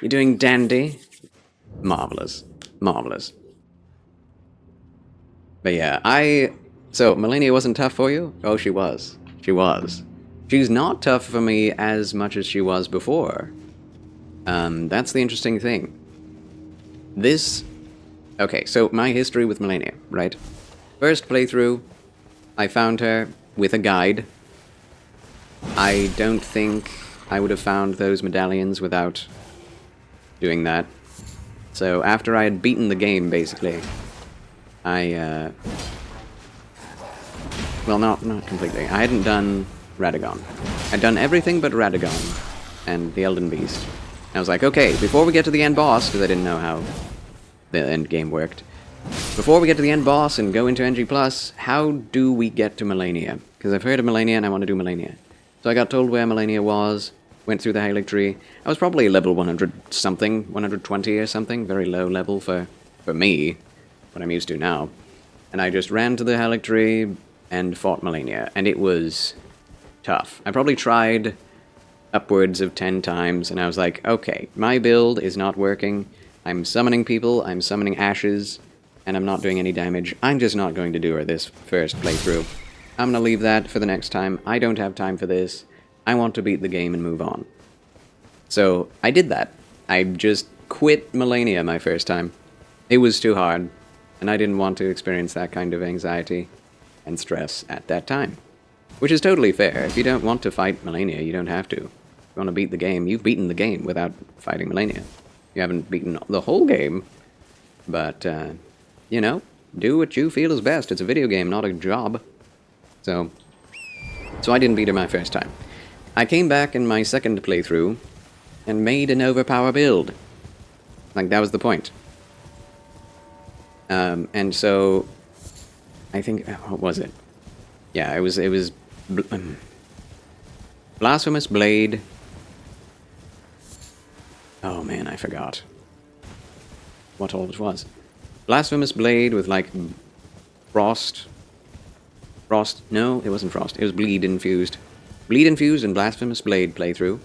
You're doing dandy. Marvelous. Marvelous. But yeah, So, Melania wasn't tough for you? Oh, she was. She was. She's not tough for me as much as she was before. That's the interesting thing. This... Okay, so my history with Melania, right? First playthrough, I found her with a guide. I don't think I would have found those medallions without doing that. So after I had beaten the game, basically, well, not completely. I hadn't done Radagon. I'd done everything but Radagon and the Elden Beast. I was like, okay, before we get to the end boss, because I didn't know how the end game worked, before we get to the end boss and go into NG+, how do we get to Melania? Because I've heard of Melania and I want to do Melania. So I got told where Melania was, went through the Erdtree. I was probably level 100-something, 120 or something, very low level for me, what I'm used to now. And I just ran to the Erdtree and fought Melania, and it was tough. I probably tried upwards of 10 times, and I was like, okay, my build is not working. I'm summoning people, I'm summoning ashes, and I'm not doing any damage. I'm just not going to do her this first playthrough. I'm gonna leave that for the next time. I don't have time for this. I want to beat the game and move on. So, I did that. I just quit Melania my first time. It was too hard, and I didn't want to experience that kind of anxiety and stress at that time. Which is totally fair. If you don't want to fight Melania, you don't have to. If you want to beat the game, you've beaten the game without fighting Melania. You haven't beaten the whole game, but, you know, do what you feel is best. It's a video game, not a job. So I didn't beat her my first time. I came back in my second playthrough and made an overpower build. Like, that was the point. And so, I think, what was it? Yeah, it was Blasphemous Blade. Oh man, I forgot what all it was. Blasphemous Blade with, like, Frost, no, it wasn't Frost, it was Bleed Infused. Bleed Infused and Blasphemous Blade playthrough.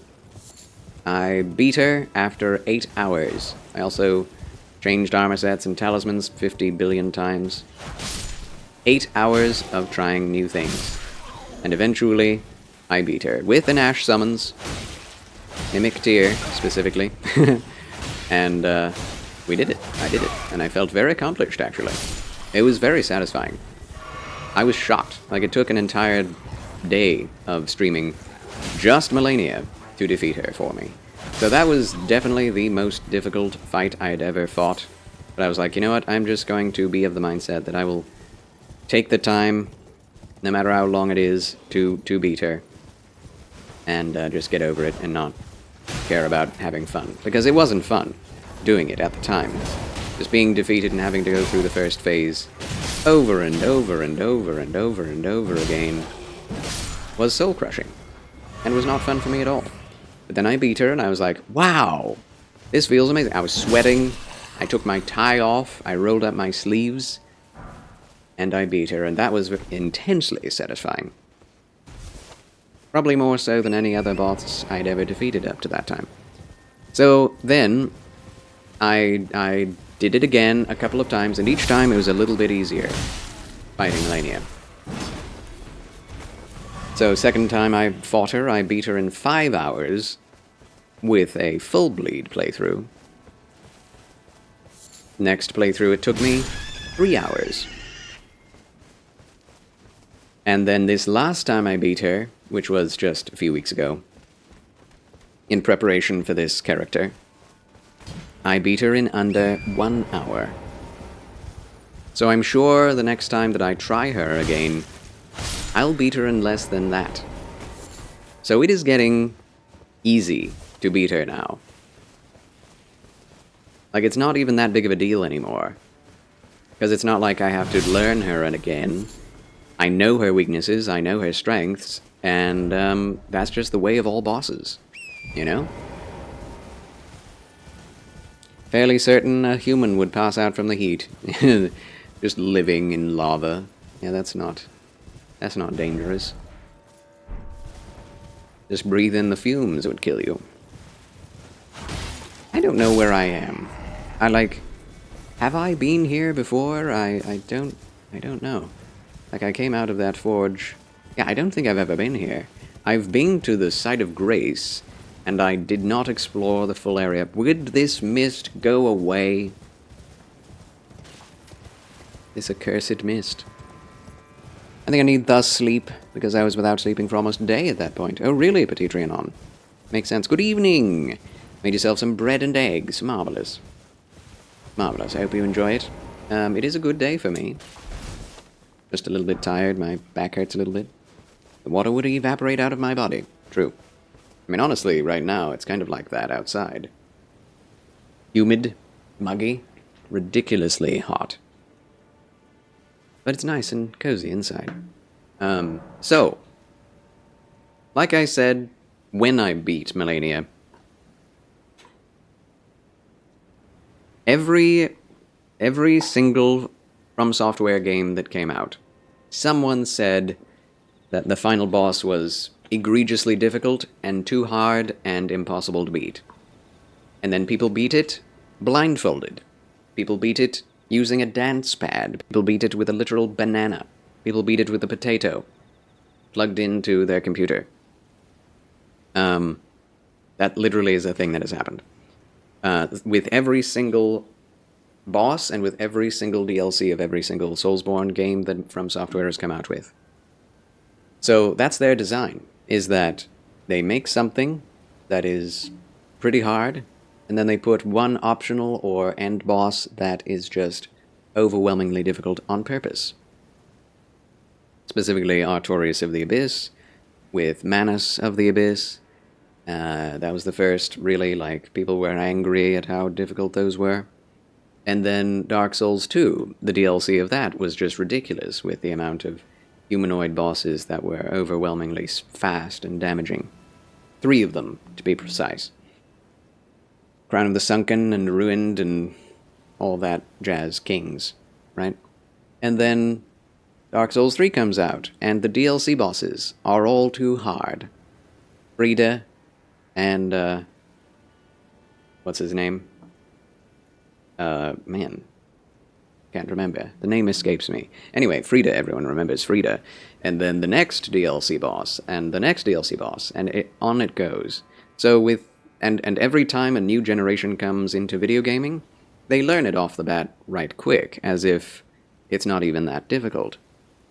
I beat her after 8 hours. I also changed armor sets and talismans 50 billion times. 8 hours of trying new things. And eventually, I beat her. With an Ash Summons. Mimic Tier, specifically. And, we did it. I did it. And I felt very accomplished, actually. It was very satisfying. I was shocked. Like, it took an entire day of streaming just Melania to defeat her for me. So that was definitely the most difficult fight I had ever fought. But I was like, you know what? I'm just going to be of the mindset that I will take the time, no matter how long it is, to beat her. And just get over it and not care about having fun. Because it wasn't fun doing it at the time. Just being defeated and having to go through the first phase over and over and over and over and over again was soul-crushing. And was not fun for me at all. But then I beat her and I was like, wow! This feels amazing. I was sweating. I took my tie off. I rolled up my sleeves. And I beat her, and that was intensely satisfying. Probably more so than any other boss I'd ever defeated up to that time. So then, I did it again a couple of times, and each time it was a little bit easier fighting Melania. So second time I fought her, I beat her in 5 hours with a full bleed playthrough. Next playthrough it took me 3 hours. And then this last time I beat her, which was just a few weeks ago, in preparation for this character, I beat her in under 1 hour. So I'm sure the next time that I try her again, I'll beat her in less than that. So it is getting easy to beat her now. Like, it's not even that big of a deal anymore. Because it's not like I have to learn her again. I know her weaknesses, I know her strengths, and that's just the way of all bosses, you know? Fairly certain a human would pass out from the heat, just living in lava. Yeah, that's not dangerous. Just breathe in the fumes would kill you. I don't know where I am. Have I been here before? I don't know. Like, I came out of that forge. Yeah, I don't think I've ever been here. I've been to the site of grace, and I did not explore the full area. Would this mist go away? This accursed mist. I think I need thus sleep, because I was without sleeping for almost a day at that point. Oh, really, Petit Trianon? Makes sense. Good evening! Made yourself some bread and eggs. Marvelous. Marvelous. I hope you enjoy it. It is a good day for me. Just a little bit tired. My back hurts a little bit. The water would evaporate out of my body. True. I mean, honestly, right now, it's kind of like that outside. Humid, muggy, ridiculously hot. But it's nice and cozy inside. So, like I said, when I beat Melania, every single From Software game that came out, someone said that the final boss was egregiously difficult and too hard and impossible to beat. And then people beat it blindfolded. People beat it using a dance pad. People beat it with a literal banana. People beat it with a potato plugged into their computer. That literally is a thing that has happened. With every single boss and with every single DLC of every single Soulsborne game that From Software has come out with. So that's their design, is that they make something that is pretty hard, and then they put one optional or end boss that is just overwhelmingly difficult on purpose. Specifically, Artorias of the Abyss, with Manus of the Abyss. That was the first, really, like, people were angry at how difficult those were. And then Dark Souls 2, the DLC of that, was just ridiculous with the amount of humanoid bosses that were overwhelmingly fast and damaging. 3 of them, to be precise. Crown of the Sunken and Ruined and all that jazz, kings, right? And then Dark Souls 3 comes out, and the DLC bosses are all too hard. Frida and, what's his name? Man. Can't remember. The name escapes me. Anyway, Frida, everyone remembers Frida. And then the next DLC boss, and the next DLC boss, and on it goes. So with... And every time a new generation comes into video gaming, they learn it off the bat right quick, as if it's not even that difficult.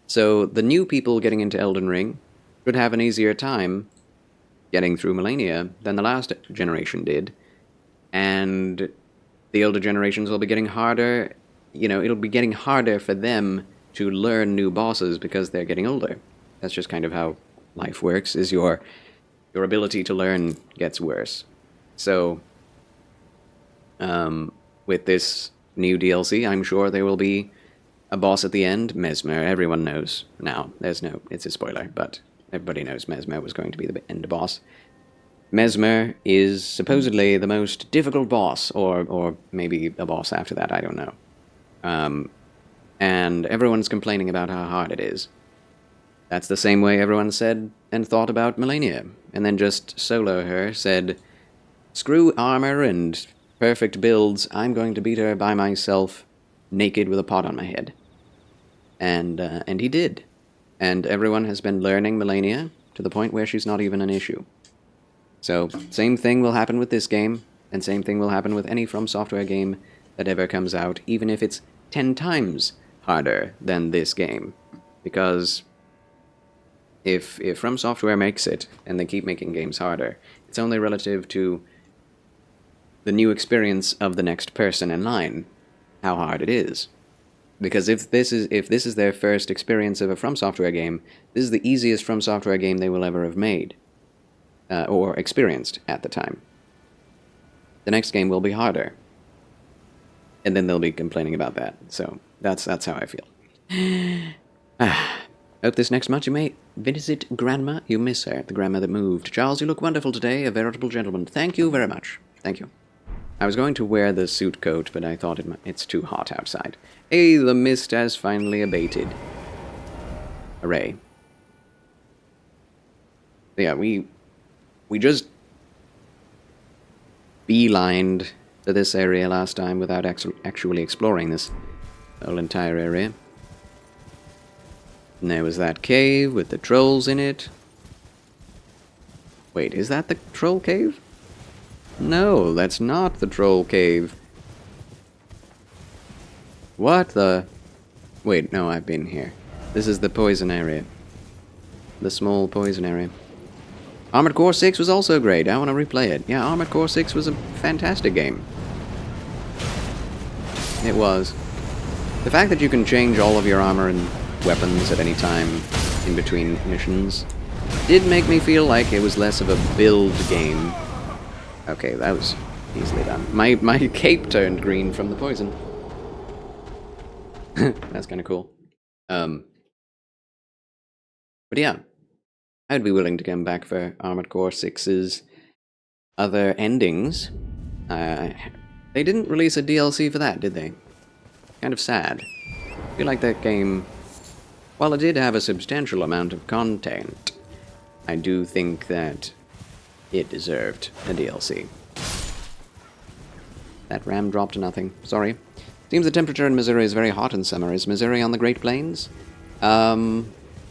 So the new people getting into Elden Ring should have an easier time getting through Melania than the last generation did. And the older generations will be getting harder. You know, it'll be getting harder for them to learn new bosses because they're getting older. That's just kind of how life works, is your ability to learn gets worse. So, with this new DLC, I'm sure there will be a boss at the end. Mesmer, everyone knows now. It's a spoiler, but everybody knows Mesmer was going to be the end boss. Mesmer is supposedly the most difficult boss, or maybe a boss after that, I don't know. And everyone's complaining about how hard it is. That's the same way everyone said and thought about Melania, and then just Solo her said, screw armor and perfect builds, I'm going to beat her by myself, naked with a pot on my head. And he did. And everyone has been learning Melania to the point where she's not even an issue. So, same thing will happen with this game, and same thing will happen with any From Software game that ever comes out, even if it's 10 times harder than this game. Because if From Software makes it, and they keep making games harder, it's only relative to the new experience of the next person in line, how hard it is. Because if this is their first experience of a From Software game, this is the easiest From Software game they will ever have made. Or experienced at the time. The next game will be harder. And then they'll be complaining about that. So that's how I feel. Hope this next month you may visit Grandma. You miss her, the grandma that moved. Charles, you look wonderful today, a veritable gentleman. Thank you very much. Thank you. I was going to wear the suit coat, but I thought it's too hot outside. Hey, the mist has finally abated. Hooray. Yeah, we just beelined to this area last time without actually exploring this whole entire area. And there was that cave with the trolls in it. Wait, is that the troll cave? No, that's not the troll cave. What the... Wait, no, I've been here. This is the poison area. The small poison area. Armored Core 6 was also great. I want to replay it. Yeah, Armored Core 6 was a fantastic game. It was. The fact that you can change all of your armor and weapons at any time in between missions did make me feel like it was less of a build game. Okay, that was easily done. My cape turned green from the poison. That's kind of cool. But yeah, I'd be willing to come back for Armored Core 6's other endings. They didn't release a DLC for that, did they? Kind of sad. I feel like that game, while it did have a substantial amount of content, I do think that it deserved a DLC. That ram dropped to nothing. Sorry. Seems the temperature in Missouri is very hot in summer. Is Missouri on the Great Plains?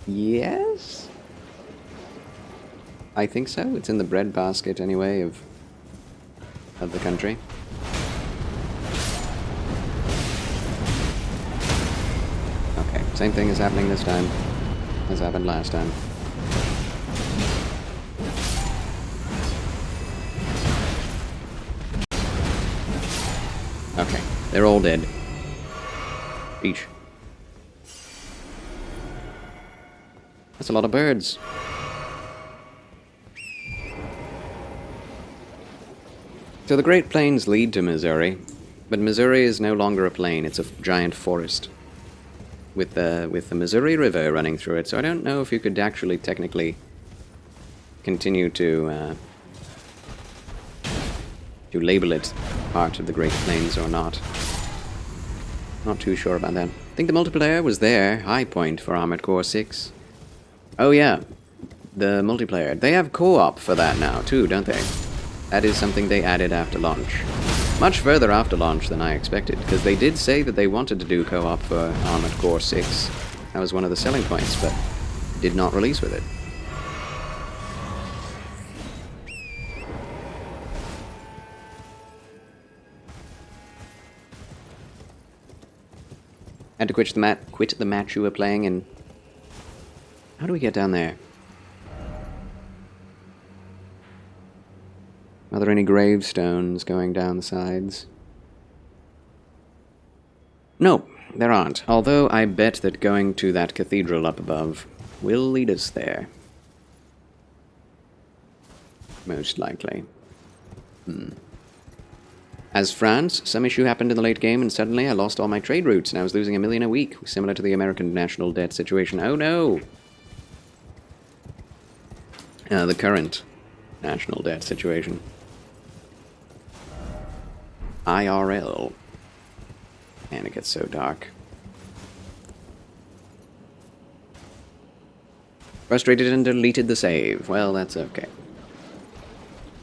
Yes? I think so. It's in the breadbasket, anyway, of the country. Okay, same thing is happening this time as happened last time. Okay, they're all dead. Beach. That's a lot of birds. So the Great Plains lead to Missouri, but Missouri is no longer a plain, it's a giant forest. With the Missouri River running through it, so I don't know if you could actually technically continue to label it part of the Great Plains or not. Not too sure about that. I think the multiplayer was their high point for Armored Core 6. Oh yeah, the multiplayer. They have co-op for that now too, don't they? That is something they added after launch. Much further after launch than I expected, because they did say that they wanted to do co-op for Armored Core 6. That was one of the selling points, but did not release with it. Had to quit the match you were playing, and how do we get down there? Are there any gravestones going down the sides? No, there aren't. Although I bet that going to that cathedral up above will lead us there. Most likely. As France, some issue happened in the late game and suddenly I lost all my trade routes and I was losing $1 million a week, similar to the American national debt situation. Oh no! The current national debt situation. IRL. And it gets so dark. Frustrated and deleted the save. Well, that's okay.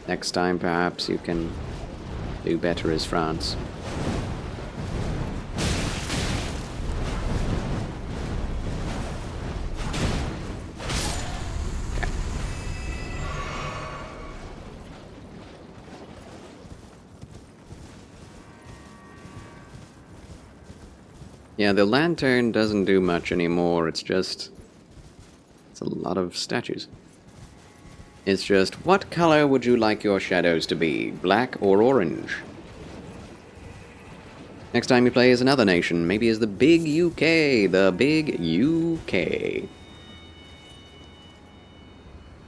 Next time, perhaps, you can do better as France. Okay. Yeah, the lantern doesn't do much anymore. It's a lot of statues. It's just, what color would you like your shadows to be? Black or orange? Next time you play as another nation, maybe as the big UK. The big UK.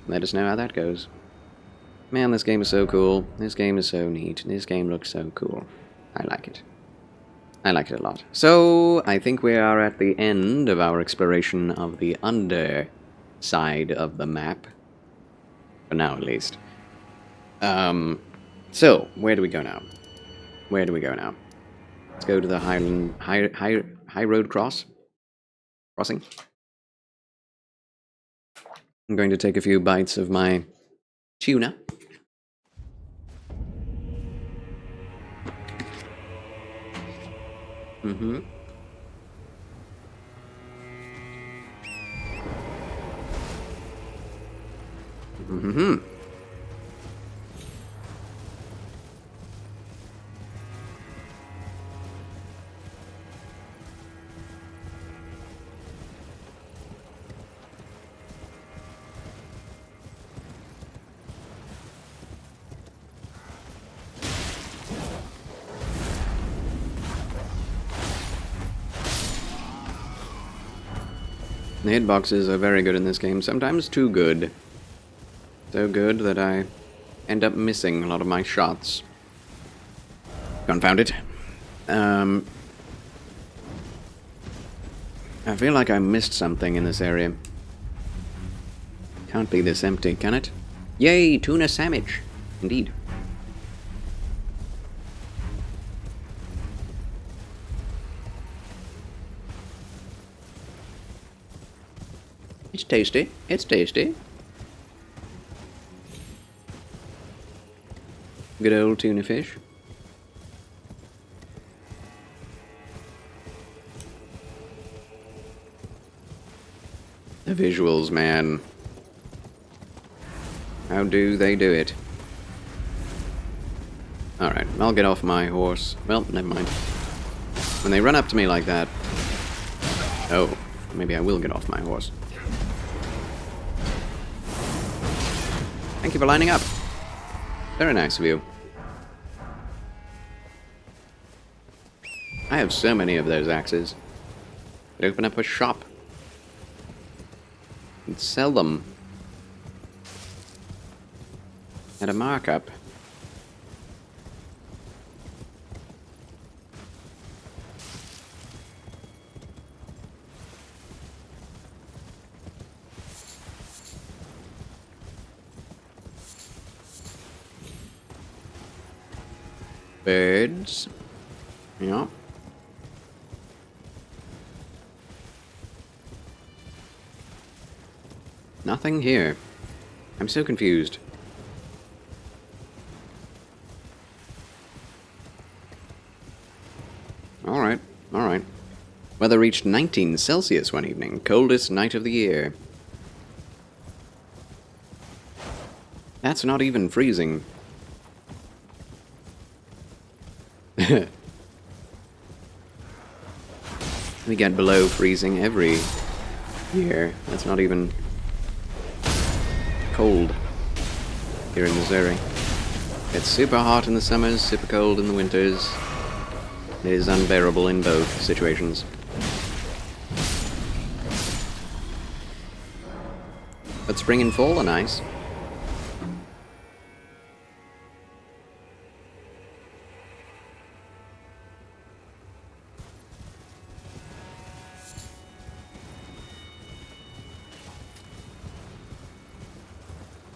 Let us know how that goes. Man, this game is so cool. This game is so neat. This game looks so cool. I like it. I like it a lot. So, I think we are at the end of our exploration of the underside of the map. For now, at least. So, where do we go now? Where do we go now? Let's go to the High Road Crossing. I'm going to take a few bites of my tuna. Mm-hmm. Mm-hmm. The hitboxes are very good in this game, sometimes too good. So good that I end up missing a lot of my shots. Confound it. I feel like I missed something in this area. Can't be this empty, can it? Yay, tuna sandwich. Indeed. It's tasty. It's tasty. Good old tuna fish. The visuals, man. How do they do it? Alright, I'll get off my horse. Well, never mind. When they run up to me like that... Oh, maybe I will get off my horse. Thank you for lining up. Very nice of you. I have so many of those axes. Could open up a shop. And sell them. At a markup. Birds. Yeah. Nothing here. I'm so confused. Alright, alright. Weather reached 19 Celsius one evening, coldest night of the year. That's not even freezing. We get below freezing every year. That's not even cold here in Missouri. It's super hot in the summers, super cold in the winters. It is unbearable in both situations. But spring and fall are nice.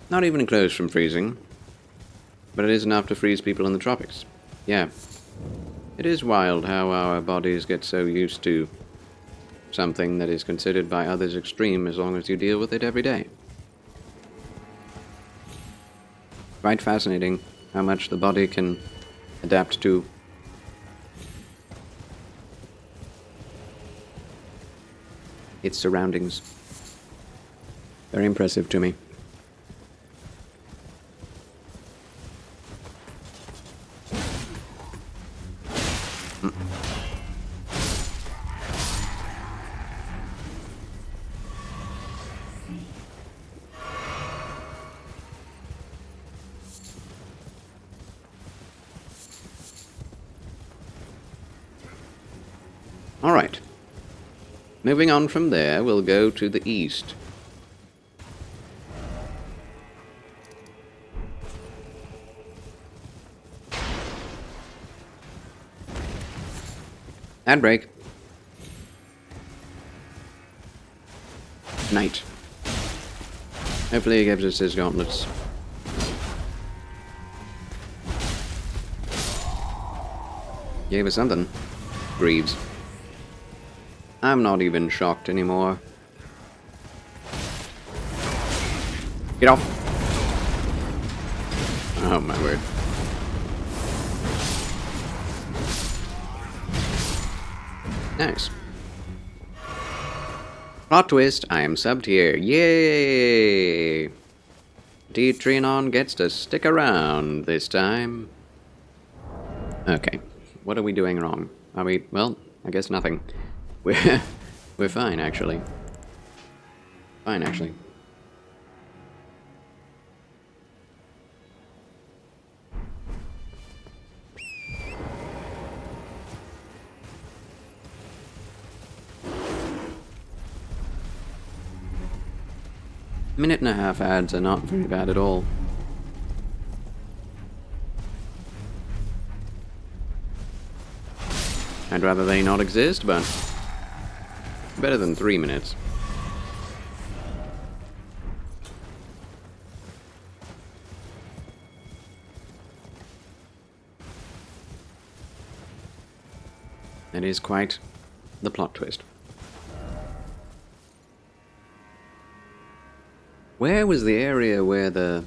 Not even close from freezing, but it is enough to freeze people in the tropics. Yeah. It is wild how our bodies get so used to something that is considered by others extreme as long as you deal with it every day. Quite fascinating how much the body can adapt to its surroundings. Very impressive to me. Alright. Moving on from there, we'll go to the east. Ad break. Night. Hopefully he gives us his gauntlets. Gave us something. Greaves. I'm not even shocked anymore. Get off! Oh my word. Nice. Plot twist, I am subbed here. Yay! Erdtree gets to stick around this time. Okay, what are we doing wrong? Are we... well, I guess nothing. We're fine, actually. Fine, actually. Minute and a half ads are not very bad at all. I'd rather they not exist, but better than 3 minutes. That is quite the plot twist. Where was the area where the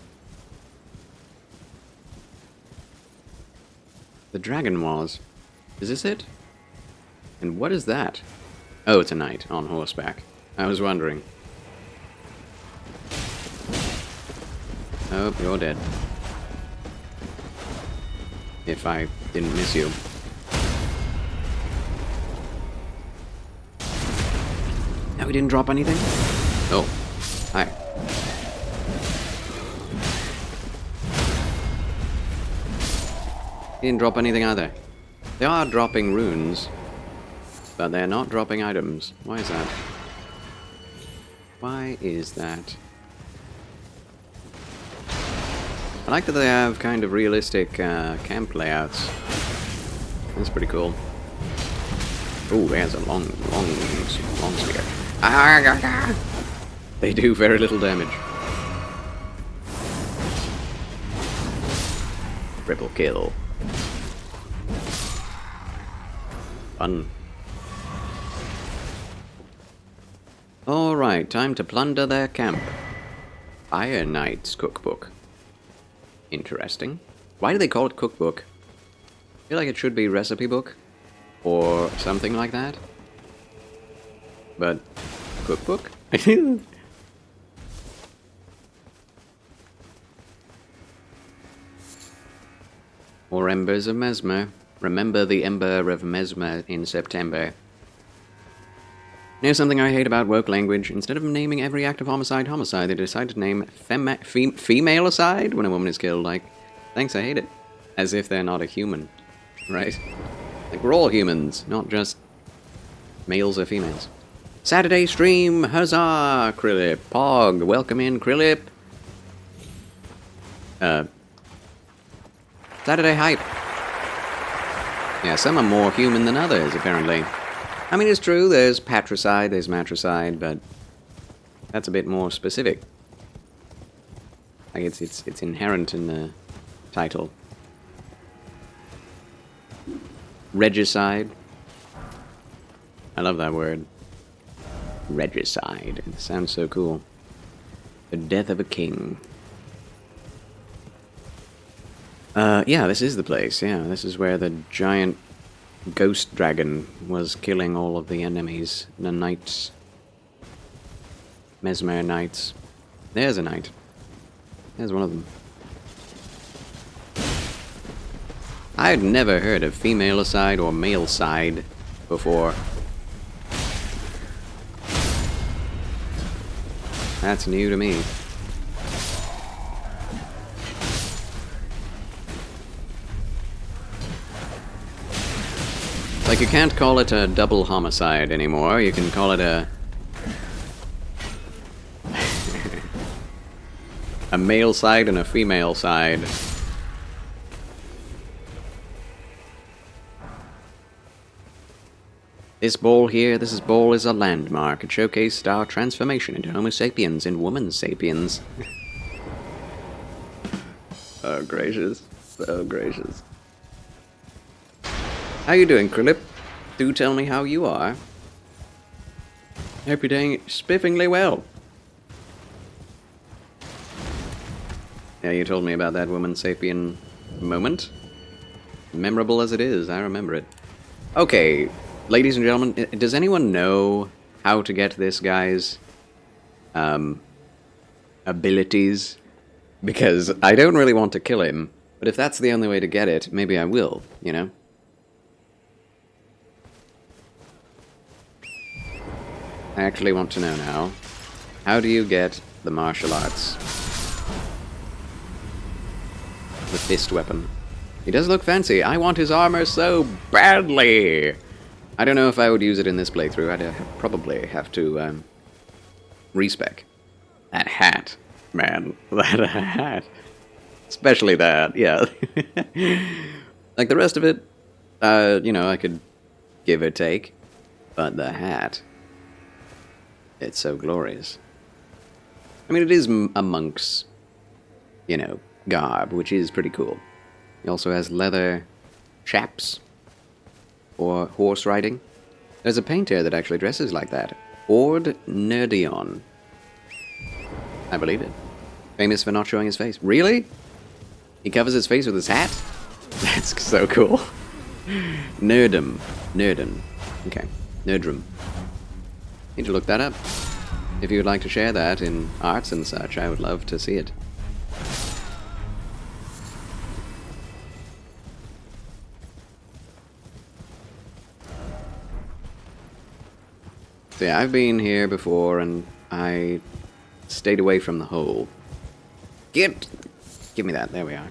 dragon was? Is this it? And what is that? Oh, it's a knight on horseback. I was wondering. Oh, you're dead. If I didn't miss you. No, we didn't drop anything? Oh, hi. He didn't drop anything either. They are dropping runes, but they're not dropping items. Why is that? Why is that? I like that they have kind of realistic camp layouts. That's pretty cool. Oh, there's a long spear. They do very little damage. Triple kill. Fun. Alright, time to plunder their camp. Fire Knight's cookbook. Interesting. Why do they call it cookbook? I feel like it should be recipe book. Or something like that. But, cookbook? Or Embers of Mesmer. Remember the Ember of Mesmer in September. You know something I hate about woke language? Instead of naming every act of homicide, they decide to name female-acide when a woman is killed. Like, thanks, I hate it. As if they're not a human, right? Like, we're all humans, not just males or females. Saturday stream, huzzah, Krillip. Pog, welcome in, Krillip. Saturday hype. Yeah, some are more human than others, apparently. I mean, it's true, there's patricide, there's matricide, but that's a bit more specific. Like, it's inherent in the title. Regicide. I love that word. Regicide. It sounds so cool. The death of a king. Yeah, this is the place, yeah. This is where the giant ghost dragon was killing all of the enemies. The knights. Mesmer knights. There's a knight. There's one of them. I had never heard of female-acide or male-side before. That's new to me. Like, you can't call it a double homicide anymore. You can call it a male side and a female side. This bowl here, this bowl is a landmark. It showcased our transformation into Homo sapiens and woman sapiens. Oh, gracious. So gracious. How you doing, Krillip? Do tell me how you are. Hope you're doing spiffingly well. Yeah, you told me about that woman sapien moment. Memorable as it is, I remember it. Okay, Ladies and gentlemen, does anyone know how to get this guy's abilities? Because I don't really want to kill him, but if that's the only way to get it, maybe I will, you know? I actually want to know now. How do you get the martial arts? The fist weapon. He does look fancy. I want his armor so badly! I don't know if I would use it in this playthrough. I'd probably have to respec. That hat, man. That hat. Especially that, yeah. Like the rest of it, you know, I could give or take. But the hat, it's so glorious. I mean, it is a monk's, you know, garb, which is pretty cool. He also has leather chaps for horse riding. There's a painter that actually dresses like that. Erdtree. I believe it. Famous for not showing his face. Really? He covers his face with his hat? That's so cool. Nerdum. Okay. Nerdrum. Need to look that up. If you would like to share that in arts and such, I would love to see it. So yeah, I've been here before and I stayed away from the hole. Give me that. There we are.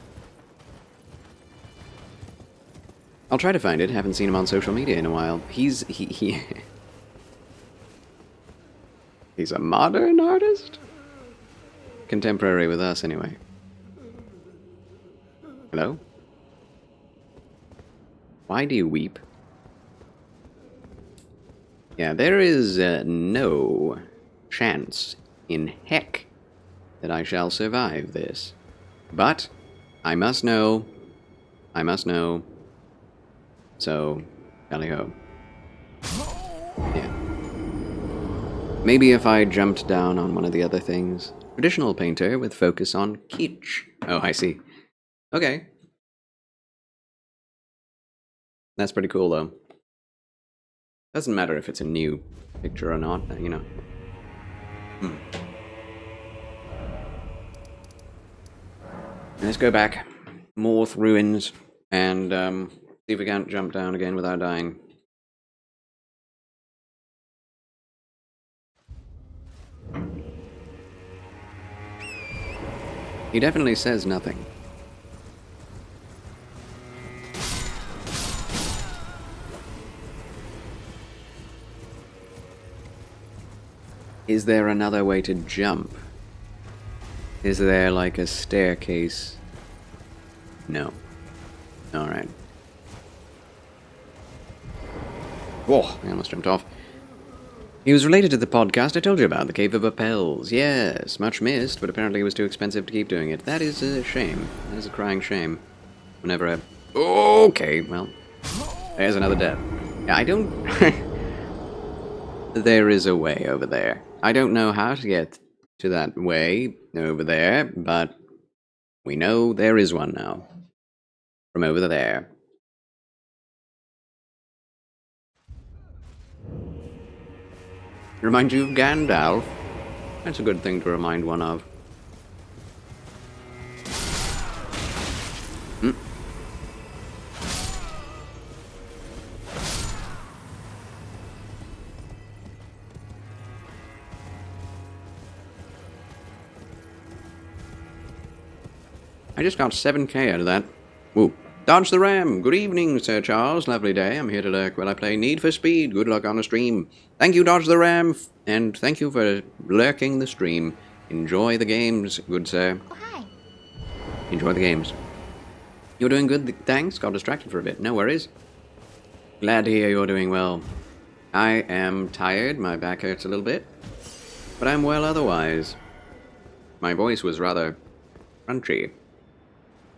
I'll try to find it. Haven't seen him on social media in a while. He's a modern artist? Contemporary with us, anyway. Hello? Why do you weep? Yeah, there is no chance in heck that I shall survive this. But I must know. So, tally-ho. Yeah. Maybe if I jumped down on one of the other things. Traditional painter with focus on kitsch. Oh, I see. Okay. That's pretty cool, though. Doesn't matter if it's a new picture or not, you know. Let's go back. Morth ruins. And, see if we can't jump down again without dying. He definitely says nothing. Is there another way to jump? Is there like a staircase? No. Alright. Whoa, I almost jumped off. He was related to the podcast I told you about, the Cave of Appels. Yes, much missed, but apparently it was too expensive to keep doing it. That is a shame. That is a crying shame. Whenever I... Okay, well, there's another death. Yeah, I don't... There is a way over there. I don't know how to get to that way over there, but we know there is one now. From over there. Remind you of Gandalf? That's a good thing to remind one of. I just got 7k out of that. Whoa. Dodge the Ram. Good evening, Sir Charles. Lovely day. I'm here to lurk while I play Need for Speed. Good luck on the stream. Thank you, Dodge the Ram, and thank you for lurking the stream. Enjoy the games, good sir. Oh, hi. Enjoy the games. You're doing good, thanks. Got distracted for a bit. No worries. Glad to hear you're doing well. I am tired. My back hurts a little bit. But I'm well otherwise. My voice was rather crunchy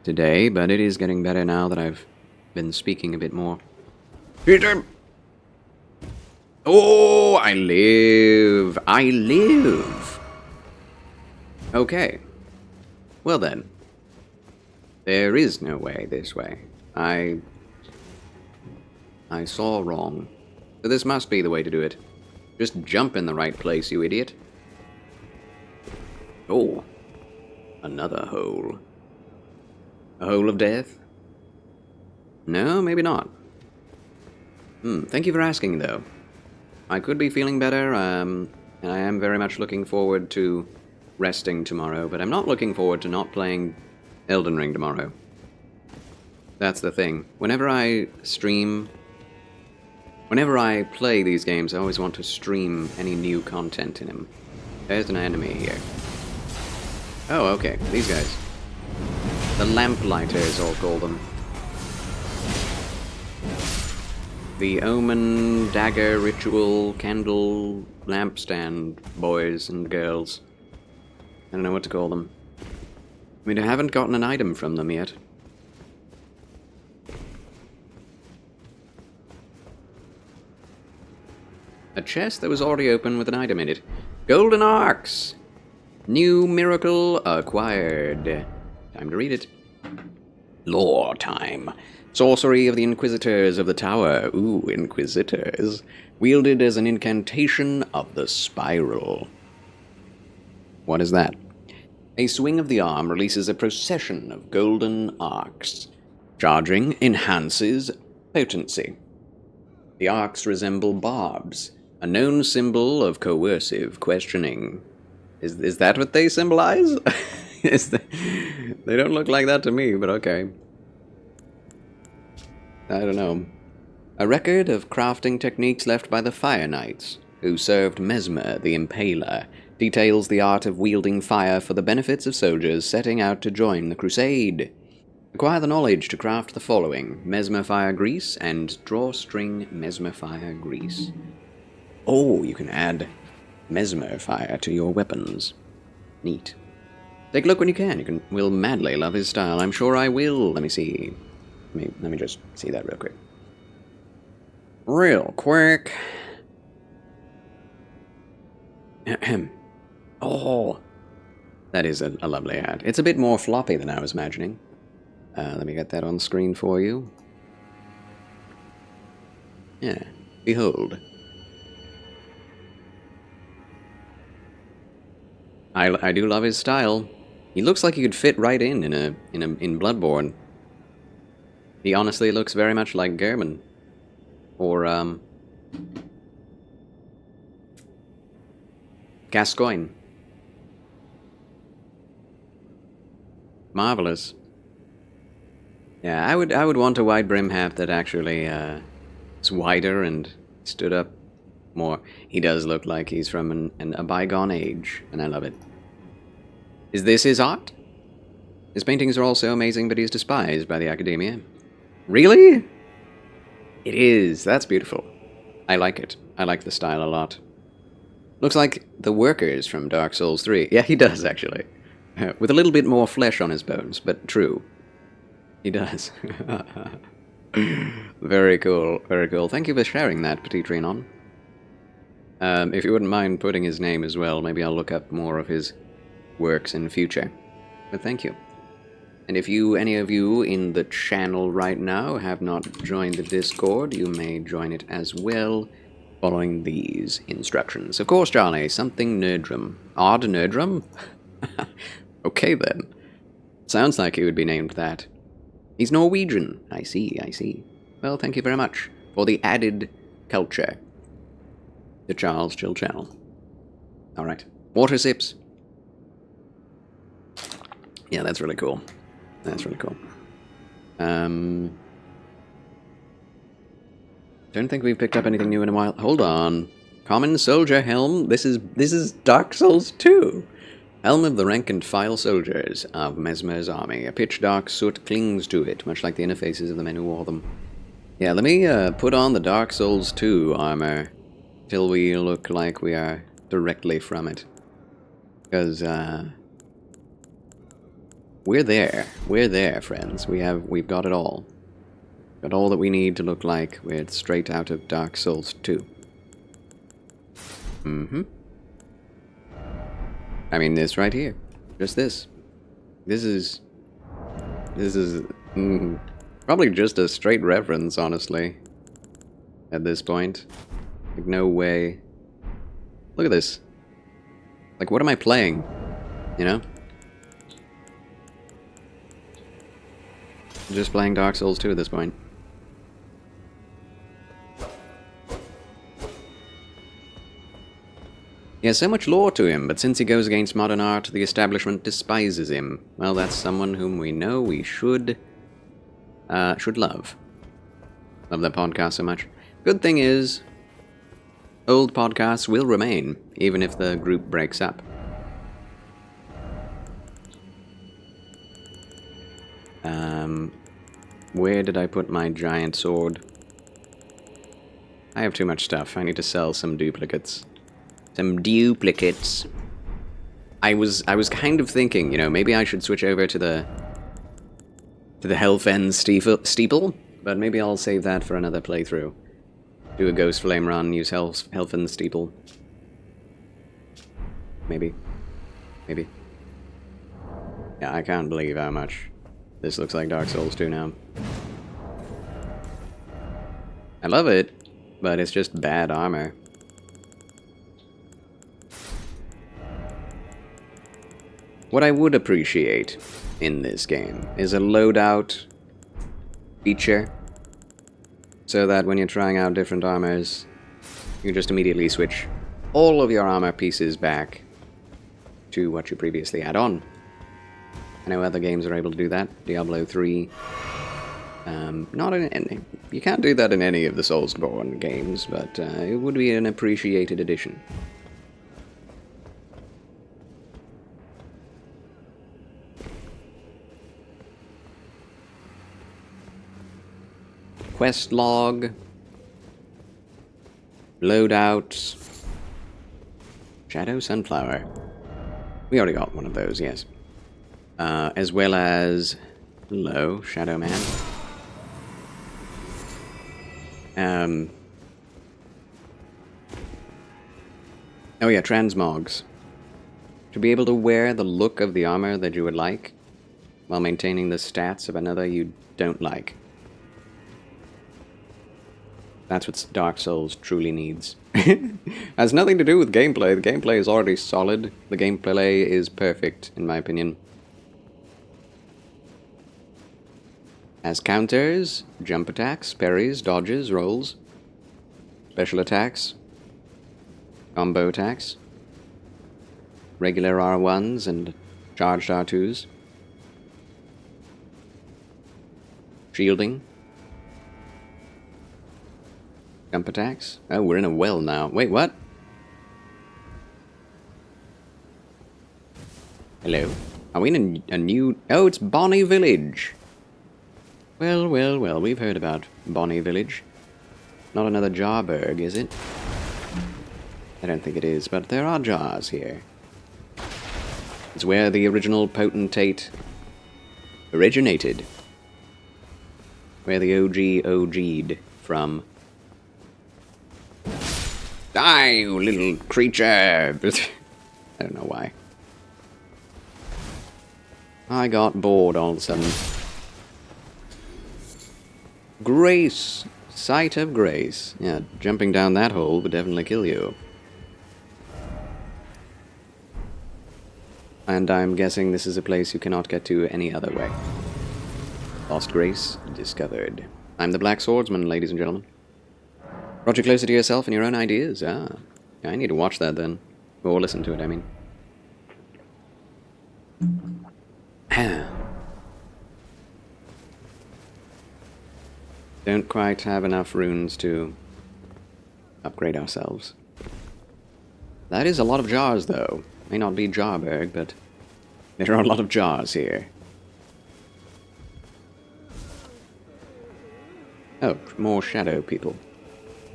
today, but it is getting better now that I've been speaking a bit more. Peter! Oh, I live! Okay. Well then. There is no way this way. I saw wrong. So this must be the way to do it. Just jump in the right place, you idiot. Oh. Another hole. A hole of death? No, maybe not. Thank you for asking, though. I could be feeling better, and I am very much looking forward to resting tomorrow, but I'm not looking forward to not playing Elden Ring tomorrow. That's the thing. Whenever I play these games, I always want to stream any new content in them. There's an enemy here. Oh, okay. These guys. The Lamplighters, I'll call them. The Omen, Dagger, Ritual, Candle, Lampstand boys and girls. I don't know what to call them. I mean, I haven't gotten an item from them yet. A chest that was already open with an item in it. Golden Arcs! New miracle acquired. Time to read it. Lore time. Sorcery of the Inquisitors of the Tower. Ooh, Inquisitors. Wielded as an incantation of the Spiral. What is that? A swing of the arm releases a procession of golden arcs. Charging enhances potency. The arcs resemble barbs, a known symbol of coercive questioning. Is that what they symbolize? They don't look like that to me, but okay. I don't know. A record of crafting techniques left by the Fire Knights, who served Mesmer the Impaler, details the art of wielding fire for the benefits of soldiers setting out to join the crusade. Acquire the knowledge to craft the following: Mesmer Fire Grease and Drawstring Mesmer Fire Grease. Oh, you can add Mesmer Fire to your weapons. Neat. Take a look when you can. You will madly love his style. I'm sure I will. Let me see. Let me just see that real quick. Real quick. Oh, that is a lovely ad. It's a bit more floppy than I was imagining. Let me get that on screen for you. Yeah. Behold. I do love his style. He looks like he could fit right in Bloodborne. He honestly looks very much like Gehrman. Or, Gascoigne. Marvelous. Yeah, I would want a wide brim hat that actually is wider and stood up more. He does look like he's from a bygone age, and I love it. Is this his art? His paintings are also amazing, but he's despised by the academia. Really? It is. That's beautiful. I like it. I like the style a lot. Looks like the workers from Dark Souls 3. Yeah, he does, actually. With a little bit more flesh on his bones, but true. He does. Very cool. Very cool. Thank you for sharing that, Petit Trinon. If you wouldn't mind putting his name as well, maybe I'll look up more of his works in the future. But thank you. And if any of you in the channel right now have not joined the Discord, you may join it as well, following these instructions. Of course, Charlie, something Nerdrum. Odd Nerdrum? Okay then. Sounds like he would be named that. He's Norwegian. I see, I see. Well, thank you very much for the added culture. The Charles Chill Channel. Alright. Water sips. Yeah, that's really cool. That's really cool. Don't think we've picked up anything new in a while. Hold on. Common Soldier Helm. This is Dark Souls 2. Helm of the rank and file soldiers of Mesmer's army. A pitch dark soot clings to it, much like the inner faces of the men who wore them. Yeah, let me put on the Dark Souls 2 armor till we look like we are directly from it. Because, we're there. We're there, friends. We've got it all. Got all that we need to look like we're straight out of Dark Souls 2. Mm-hmm. I mean, this right here. Just this. This is probably just a straight reference, honestly, at this point. Like, no way. Look at this. Like, what am I playing? You know? Just playing Dark Souls 2 at this point. He has so much lore to him, but since he goes against modern art, the establishment despises him. Well, that's someone whom we know we should love. Love that podcast so much. Good thing is, old podcasts will remain, even if the group breaks up. Where did I put my giant sword? I have too much stuff. I need to sell some duplicates. Some duplicates. I was kind of thinking, you know, maybe I should switch over to the Hellfen steeple, but maybe I'll save that for another playthrough. Do a Ghost Flame run, use Hellfen steeple. Maybe. Maybe. Yeah, I can't believe how much this looks like Dark Souls 2 now. I love it, but it's just bad armor. What I would appreciate in this game is a loadout feature, so that when you're trying out different armors, you just immediately switch all of your armor pieces back to what you previously had on. I know other games are able to do that. Diablo 3. Not in any. You can't do that in any of the Soulsborne games, but it would be an appreciated addition. Quest log. Loadouts. Shadow Sunflower. We already got one of those, yes. As well as... Hello, Shadow Man. Oh yeah, transmogs. To be able to wear the look of the armor that you would like, while maintaining the stats of another you don't like. That's what Dark Souls truly needs. Has nothing to do with gameplay. The gameplay is already solid. The gameplay is perfect, in my opinion. As counters, jump attacks, parries, dodges, rolls, special attacks, combo attacks, regular R1s and charged R2s, shielding, jump attacks. Oh, we're in a well now. Wait, what? Hello? Are we in a new... Oh, it's Bonnie Village. Well, well, well, we've heard about Bonnie Village. Not another Jarberg, is it? I don't think it is, but there are jars here. It's where the original potentate originated. Where the OG OG'd from. Die, you little creature! I don't know why. I got bored all of a sudden. Grace! Sight of grace. Yeah, jumping down that hole would definitely kill you. And I'm guessing this is a place you cannot get to any other way. Lost grace discovered. I'm the Black Swordsman, ladies and gentlemen. Brought you closer to yourself and your own ideas. Ah, I need to watch that then. Or listen to it, I mean. Don't quite have enough runes to upgrade ourselves. That is a lot of jars, though. May not be Jarberg, but there are a lot of jars here. Oh, more shadow people.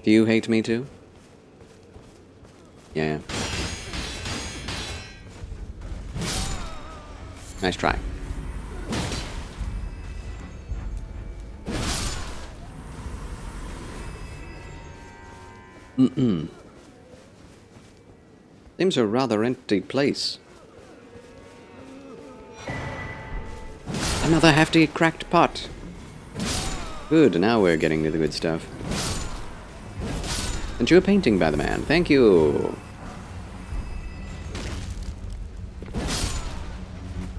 Do you hate me too? Yeah. Nice try. Seems a rather empty place. Another hefty cracked pot. Good, now we're getting to the good stuff. And you a painting by the man. Thank you.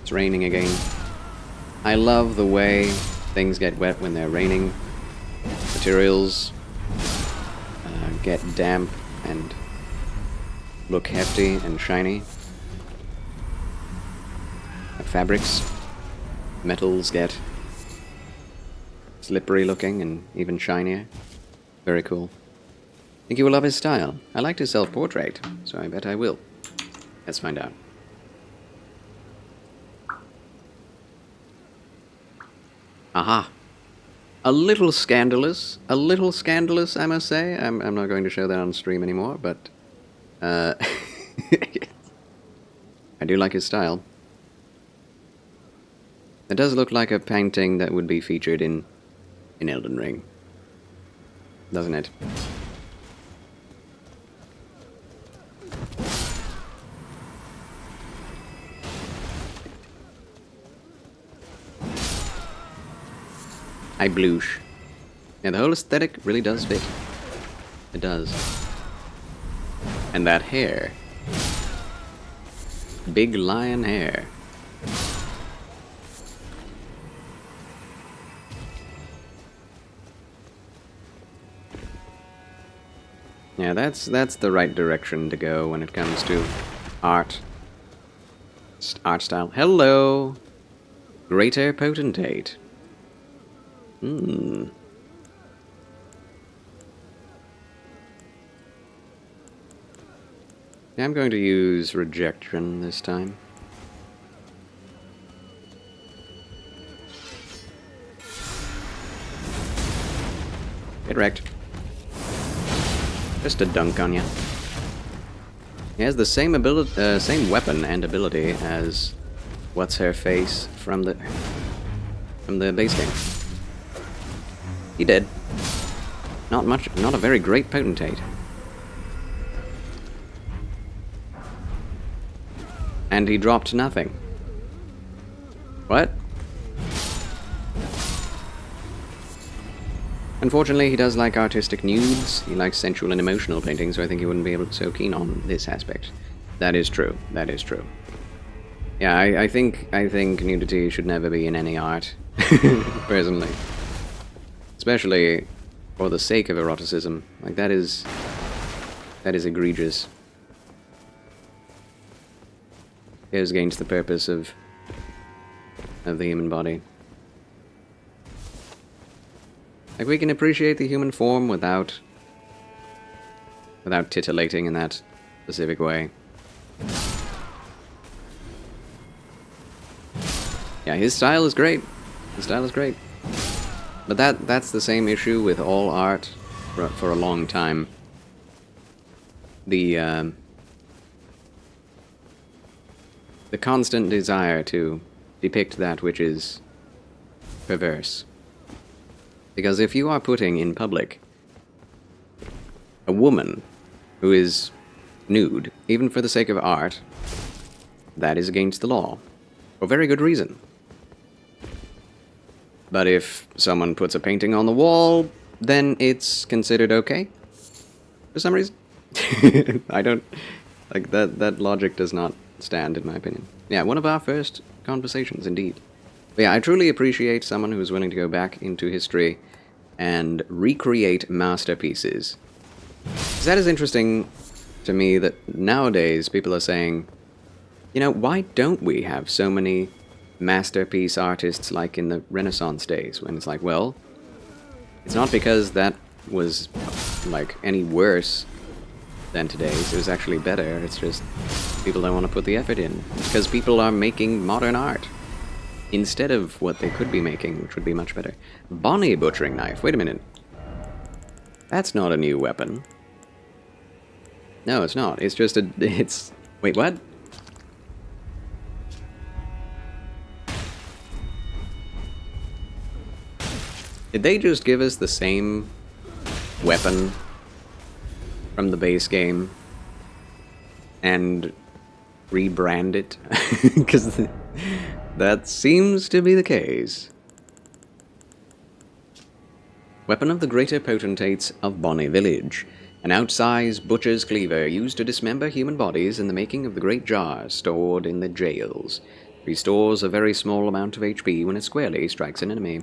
It's raining again. I love the way things get wet when they're raining. Materials get damp and look hefty and shiny. Fabrics, metals get slippery looking and even shinier. Very cool. I think you will love his style. I liked his self-portrait, so I bet I will. Let's find out. Aha! A little scandalous, I must say. I'm not going to show that on stream anymore, but I do like his style. It does look like a painting that would be featured in Elden Ring, doesn't it? I bloosh. Yeah, the whole aesthetic really does fit. It does. And that hair. Big lion hair. Yeah, that's the right direction to go when it comes to art. Art style. Hello! Greater Potentate. Yeah, I'm going to use rejection this time. Get wrecked. Just a dunk on you. He has the same ability, same weapon and ability as what's her face from the base game. He did. Not much. Not a very great potentate. And he dropped nothing. What? Unfortunately, he does like artistic nudes. He likes sensual and emotional painting, so I think he wouldn't be able to so keen on this aspect. That is true. That is true. Yeah, I think nudity should never be in any art, personally. Especially for the sake of eroticism. Like, that is egregious. It goes against the purpose of the human body. Like, we can appreciate the human form without titillating in that specific way. Yeah, his style is great. His style is great. But that's the same issue with all art for a long time. The constant desire to depict that which is perverse. Because if you are putting in public a woman who is nude, even for the sake of art, that is against the law. For very good reason. But if someone puts a painting on the wall, then it's considered okay? For some reason? I don't... Like, that logic does not stand, in my opinion. Yeah, one of our first conversations, indeed. But yeah, I truly appreciate someone who's willing to go back into history and recreate masterpieces. 'Cause that is interesting to me that nowadays people are saying, you know, why don't we have so many masterpiece artists like in the Renaissance days? When it's like, well, it's not because that was, like, any worse than today's. It was actually better. It's just people don't want to put the effort in. Because people are making modern art instead of what they could be making, which would be much better. Bonnie butchering knife. Wait a minute. That's not a new weapon. No, it's not. It's just a... It's... Wait, what? Did they just give us the same weapon from the base game and rebrand it? Because that seems to be the case. Weapon of the Greater Potentates of Bonnie Village. An outsized butcher's cleaver used to dismember human bodies in the making of the great jar stored in the jails. Restores a very small amount of HP when it squarely strikes an enemy.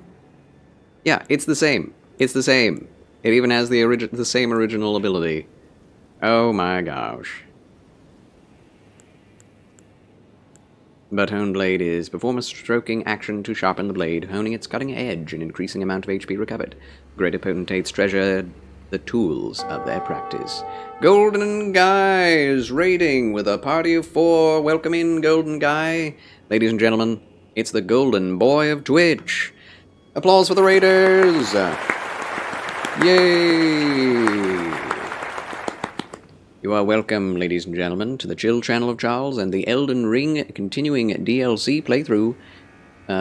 Yeah, it's the same. It's the same. It even has the same original ability. Oh my gosh. But Hone Blade is perform a stroking action to sharpen the blade, honing its cutting edge and increasing amount of HP recovered. Greater potentates treasure the tools of their practice. Golden Guy is raiding with a party of 4. Welcome in, Golden Guy. Ladies and gentlemen, it's the Golden Boy of Twitch. Applause for the raiders! Yay! You are welcome, ladies and gentlemen, to the Chill Channel of Charles and the Elden Ring continuing DLC playthrough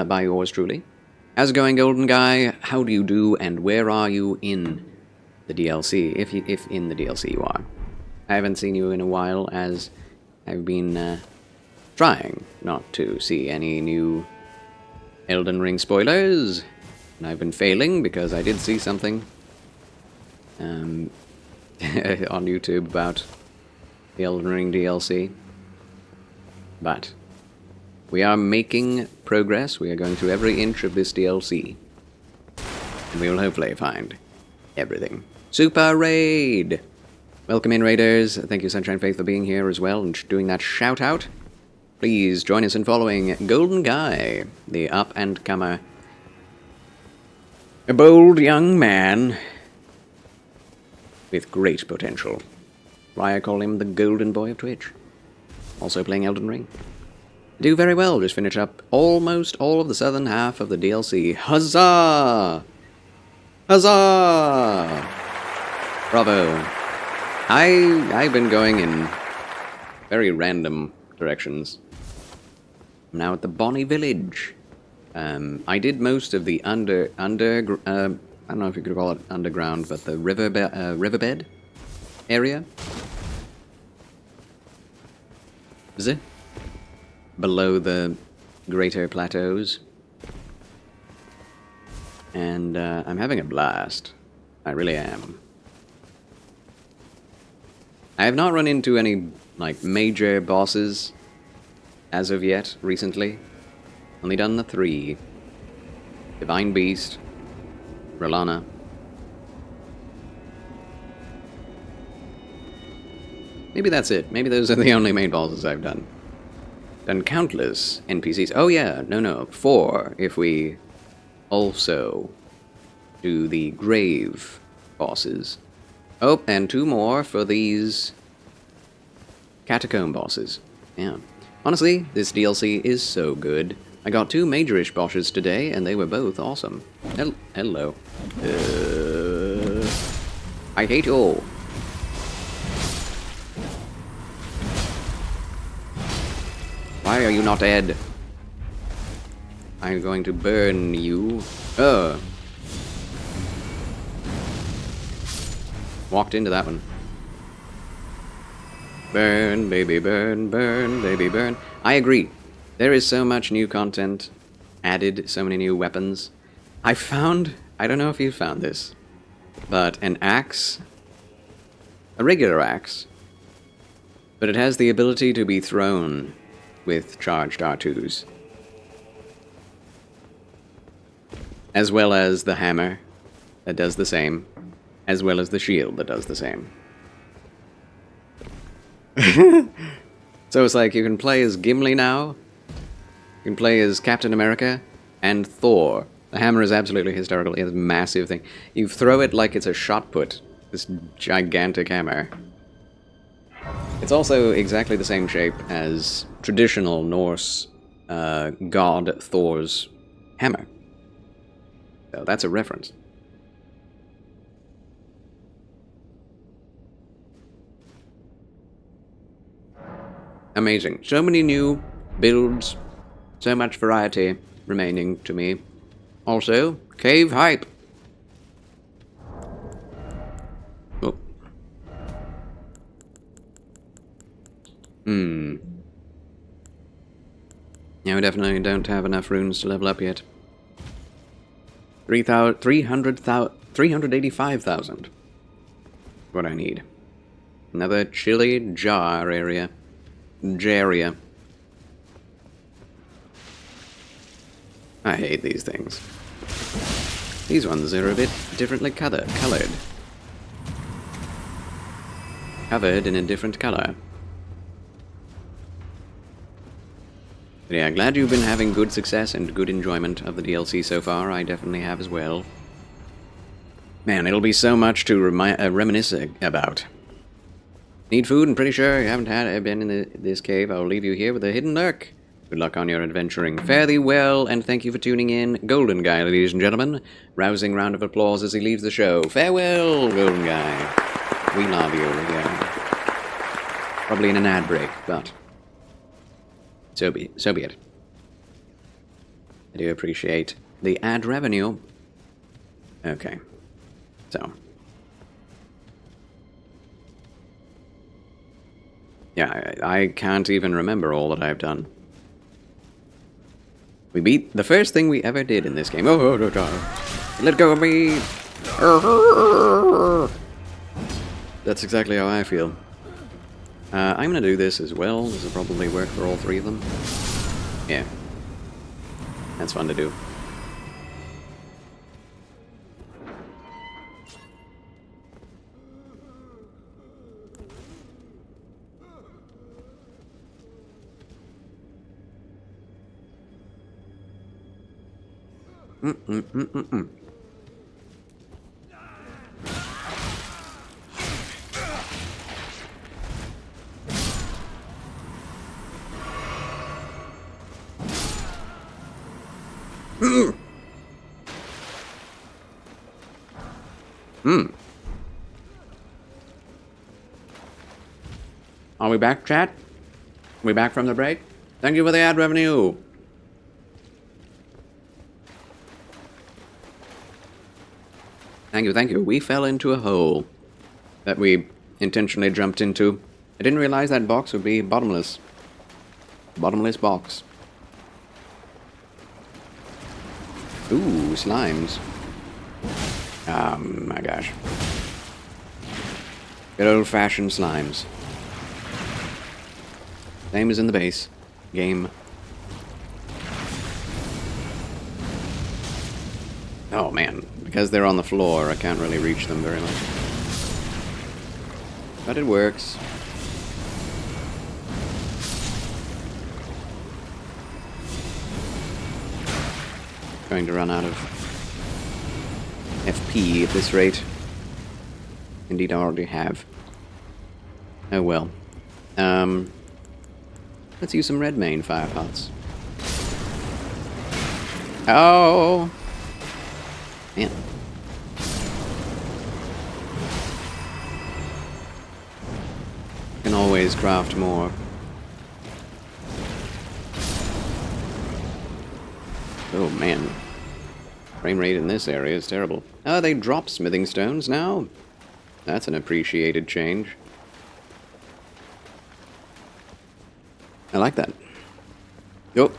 by yours truly. How's it going, Golden Guy? How do you do, and where are you in the DLC, if in the DLC you are? I haven't seen you in a while, as I've been trying not to see any new Elden Ring spoilers, and I've been failing because I did see something on YouTube about the Elden Ring DLC. But we are making progress. We are going through every inch of this DLC, and we will hopefully find everything. Super Raid! Welcome in, Raiders. Thank you, Sunshine Faith, for being here as well and doing that shout-out. Please join us in following Golden Guy, the up-and-comer, a bold young man with great potential. Why I call him the Golden Boy of Twitch. Also playing Elden Ring. Do very well, just finish up almost all of the southern half of the DLC. Huzzah! Huzzah! Bravo. I've been going in very random directions. I'm now at the Bonnie Village. I did most of the I don't know if you could call it underground, but the riverbed area. Is it? Below the greater plateaus. And I'm having a blast. I really am. I have not run into any, like, major bosses as of yet, recently. Only done the 3. Divine Beast, Rolana. Maybe that's it. Maybe those are the only main bosses I've done. Done countless NPCs. Oh yeah, no, 4 if we also do the grave bosses. Oh, and 2 more for these catacomb bosses. Yeah. Honestly, this DLC is so good. I got 2 major-ish bosses today, and they were both awesome. Hello. I hate you all. Why are you not dead? I'm going to burn you. Walked into that one. Burn, baby, burn, burn, baby, burn. I agree. There is so much new content added, so many new weapons. I found, I don't know if you found this, but an axe, a regular axe, but it has the ability to be thrown with charged R2s. As well as the hammer that does the same, as well as the shield that does the same. So it's like you can play as Gimli now, you can play as Captain America, and Thor. The hammer is absolutely hysterical. It has a massive thing. You throw it like it's a shot put, this gigantic hammer. It's also exactly the same shape as traditional Norse god Thor's hammer. So that's a reference. Amazing. So many new builds, so much variety remaining to me. Also, cave hype. Oh. Yeah, we definitely don't have enough runes to level up yet. 385,000. What I need. Another chili jar area. Jaria. I hate these things. These ones are a bit differently colored. Covered in a different color. But yeah, glad you've been having good success and good enjoyment of the DLC so far. I definitely have as well. Man, it'll be so much to reminisce about. Need food? And pretty sure you haven't been in this cave. I'll leave you here with a hidden lurk. Good luck on your adventuring. Fare thee well, and thank you for tuning in. Golden Guy, ladies and gentlemen. Rousing round of applause as he leaves the show. Farewell, Golden Guy. We love you again. Probably in an ad break, but so be it. I do appreciate the ad revenue. Okay. So. Yeah, I can't even remember all that I've done. We beat the first thing we ever did in this game. Oh, let go of me! That's exactly how I feel. I'm gonna do this as well. This will probably work for all three of them. Yeah. That's fun to do. Are we back, chat? We back from the break? Thank you for the ad revenue. Thank you. We fell into a hole that we intentionally jumped into. I didn't realize that box would be bottomless. Bottomless box. Ooh, slimes. Oh my gosh. Good old-fashioned slimes. Same as in the base game. Oh man, because they're on the floor, I can't really reach them very much. But it works. Going to run out of FP at this rate. Indeed, I already have. Oh well. Let's use some red main fire pots. Oh! Man. Can always craft more. Oh man. Frame rate in this area is terrible. Oh, they drop smithing stones now? That's an appreciated change. I like that. Oh,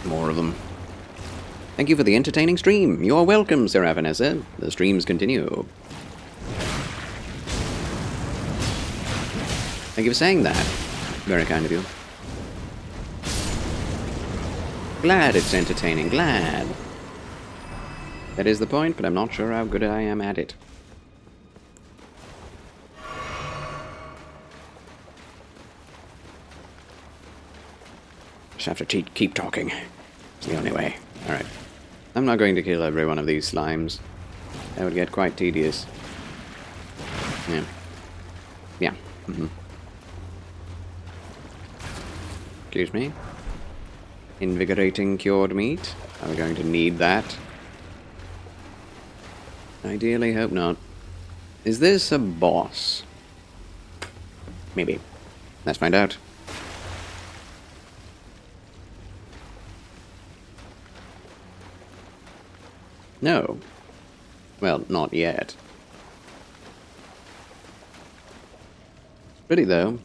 more of them. Thank you for the entertaining stream. You're welcome, Sarah Vanessa. The streams continue. Thank you for saying that. Very kind of you. Glad it's entertaining. Glad. That is the point, but I'm not sure how good I am at it. Just have to keep talking. It's the only way. Alright. I'm not going to kill every one of these slimes. That would get quite tedious. Yeah. Yeah. Excuse me. Invigorating cured meat. Are we going to need that? Ideally, hope not. Is this a boss? Maybe. Let's find out. No. Well, not yet. Pretty though.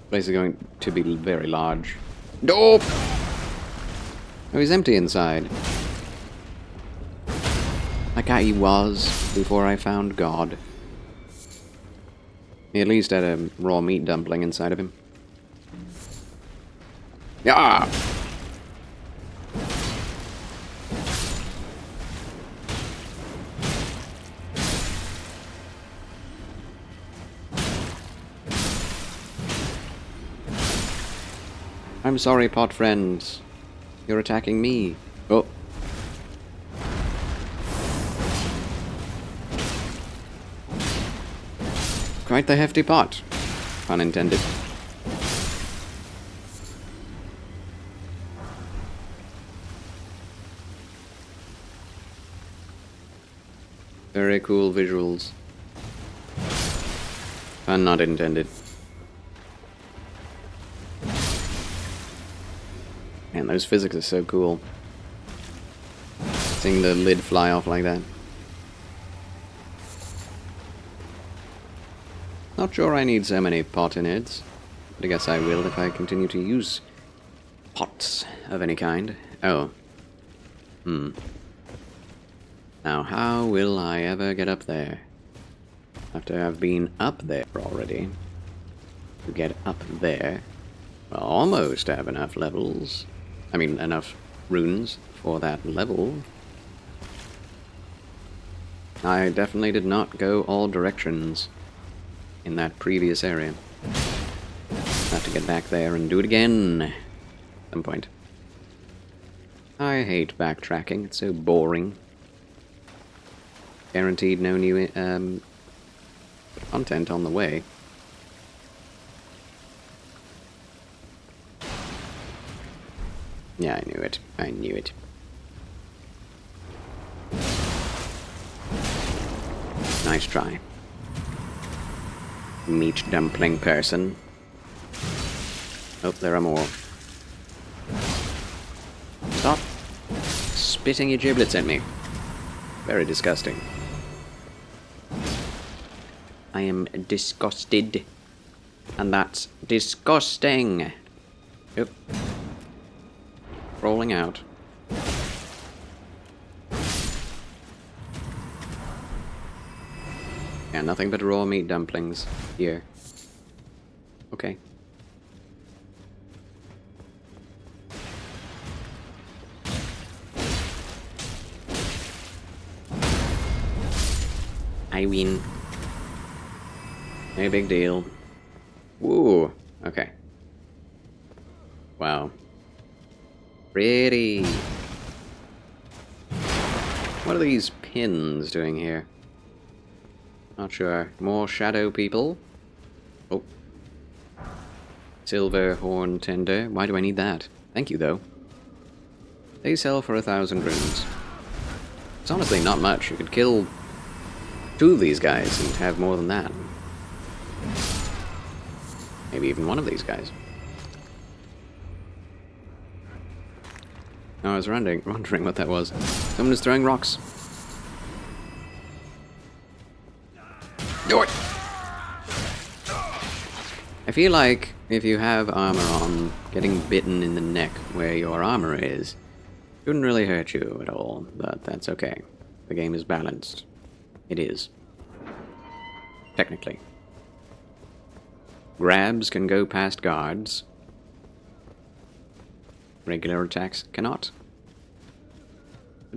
Place is going to be very large. Oh! Oh, he's empty inside. Like he was before I found God. He at least had a raw meat dumpling inside of him. Yeah! I'm sorry, pot friends. You're attacking me. Oh. Quite the hefty pot. Pun intended. Very cool visuals. Pun not intended. Man, those physics are so cool. Seeing the lid fly off like that. Not sure I need so many potinids, but I guess I will if I continue to use pots of any kind. Oh. Now, how will I ever get up there? After I've been up there already. To get up there. Well, almost have enough levels. I mean, enough runes for that level. I definitely did not go all directions in that previous area. Have to get back there and do it again at some point. I hate backtracking, it's so boring. Guaranteed no new content on the way. Yeah, I knew it. I knew it. Nice try. Meat dumpling person. Oh, there are more. Stop spitting your giblets at me. Very disgusting. I am disgusted. And that's disgusting. Yep. Rolling out. Yeah, nothing but raw meat dumplings here. Okay. I win. No big deal. Woo! Okay. Wow. Pretty. What are these pins doing here? Not sure. More shadow people. Oh. Silver horn tender. Why do I need that? Thank you, though. They sell for 1,000 runes. It's honestly not much. You could kill 2 of these guys and have more than that. Maybe even 1 of these guys. I was wondering what that was. Someone is throwing rocks. Yoink! I feel like if you have armor on, getting bitten in the neck where your armor is shouldn't really hurt you at all, but that's okay. The game is balanced. It is. Technically. Grabs can go past guards. Regular attacks cannot.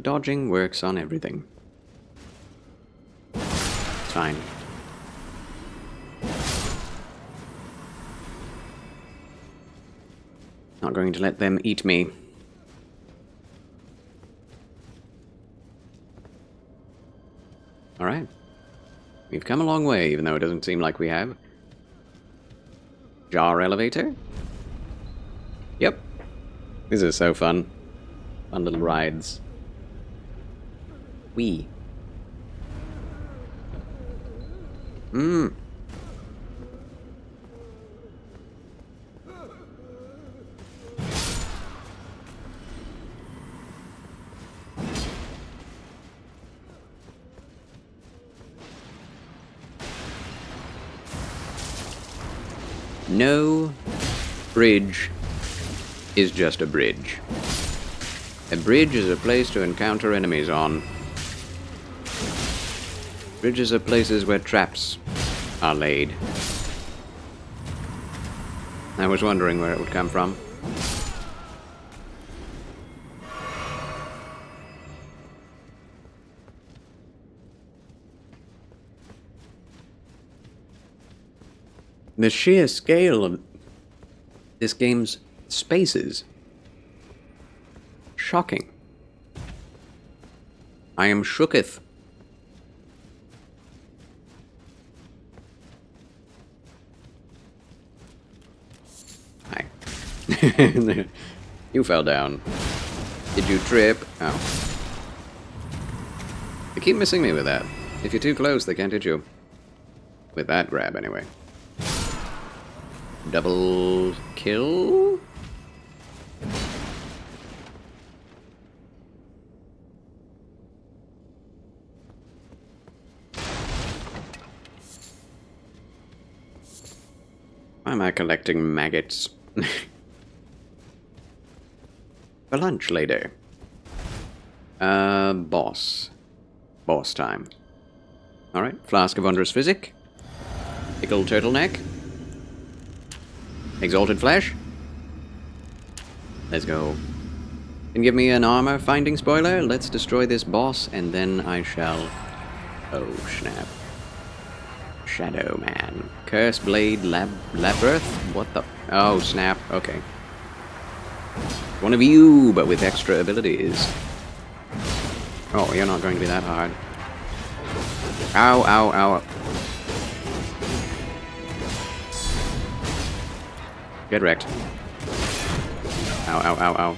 Dodging works on everything. It's fine. Not going to let them eat me. Alright. We've come a long way, even though it doesn't seem like we have. Jar elevator? Yep. These are so fun. Fun little rides. Wee. No bridge is just a bridge. A bridge is a place to encounter enemies on. Bridges are places where traps are laid. I was wondering where it would come from. The sheer scale of this game's spaces. Shocking. I am shooketh. Hi. You fell down. Did you trip? Oh. They keep missing me with that. If you're too close, they can't hit you. With that grab, anyway. Double kill? Why am I collecting maggots? For lunch later. Boss. Boss time. Alright, Flask of Wondrous Physic. Pickled Turtleneck. Exalted Flesh. Let's go. And give me an armor finding spoiler. Let's destroy this boss, and then I shall... Oh, snap. Shadow Man. Curse Blade Labyrinth? What the... Oh, snap. Okay. One of you, but with extra abilities. Oh, you're not going to be that hard. Ow, ow, ow. Get wrecked. Ow, ow, ow, ow.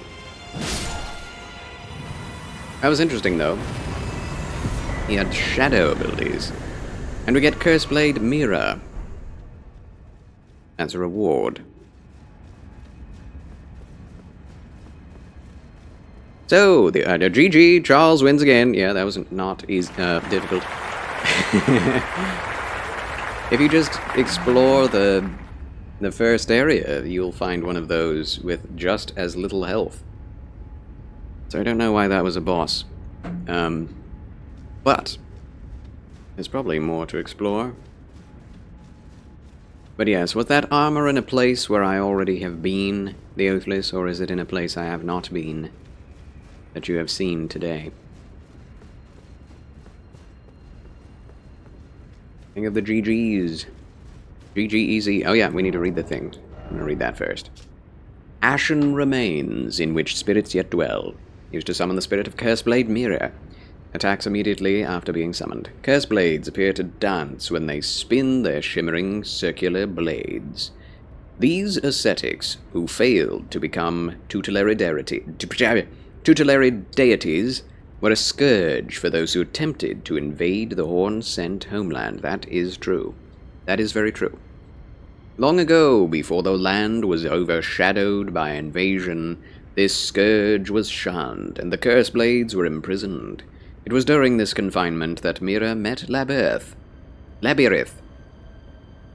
That was interesting, though. He had shadow abilities. And we get Curse Blade Mirror as a reward. So, the GG, Charles wins again. Yeah, that was not easy, difficult. If you just explore the first area, you'll find one of those with just as little health. So I don't know why that was a boss. But there's probably more to explore. But yes, was that armor in a place where I already have been, the Oathless, or is it in a place I have not been that you have seen today? King of the GGs. GG easy. Oh yeah, we need to read the thing. I'm gonna read that first. Ashen remains in which spirits yet dwell. Used to summon the spirit of Curseblade Mirror. Attacks immediately after being summoned. Curse blades appear to dance when they spin their shimmering circular blades. These ascetics, who failed to become tutelary deities, were a scourge for those who attempted to invade the Horn-sent homeland. That is true. That is very true. Long ago, before the land was overshadowed by invasion, this scourge was shunned, and the curse blades were imprisoned. It was during this confinement that Mira met Labirith.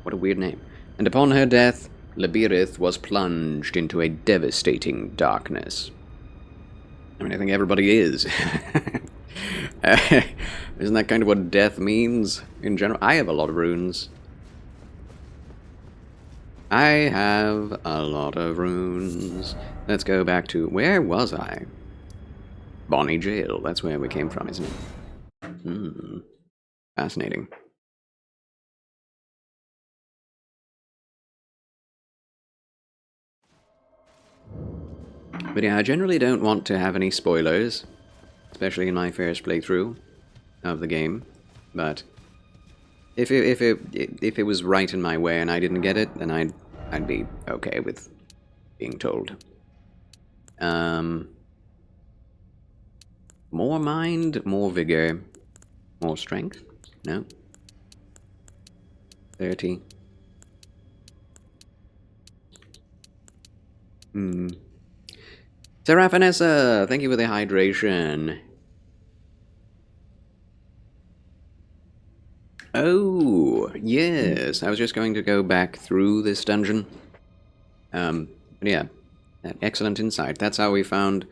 What a weird name. And upon her death, Labirith was plunged into a devastating darkness. I mean, I think everybody is. Isn't that kind of what death means in general? I have a lot of runes. I have a lot of runes. Let's go back to... Where was I? Bonnie Jail. That's where we came from, isn't it? Fascinating. But yeah, I generally don't want to have any spoilers, especially in my first playthrough of the game. But if it was right in my way and I didn't get it, then I'd be okay with being told. More mind, more vigor, more strength. No. 30. Seraphinessa, thank you for the hydration. Oh, yes. I was just going to go back through this dungeon. But yeah, excellent insight. That's how we found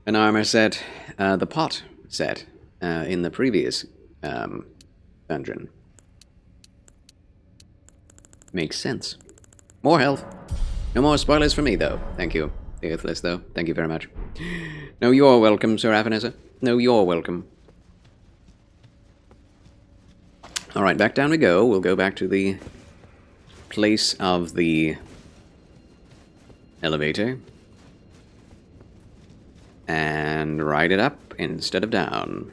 an armor set, the pot set, in the previous dungeon. Makes sense. More health. No more spoilers for me, though. Thank you. The Earthless, though. Thank you very much. No, you're welcome, Sir Avanessa. No, you're welcome. Alright, back down we go. We'll go back to the place of the elevator. And ride it up instead of down.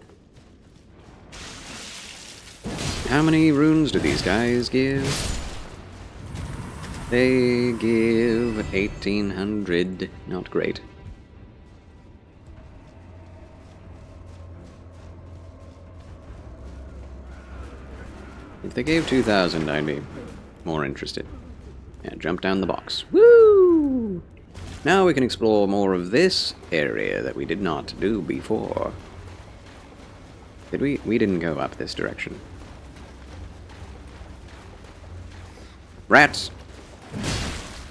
How many runes do these guys give? They give 1,800. Not great. If they gave 2,000, I'd be more interested. Yeah, jump down the box. Woo! Now we can explore more of this area that we did not do before. Did we? We didn't go up this direction. Rats!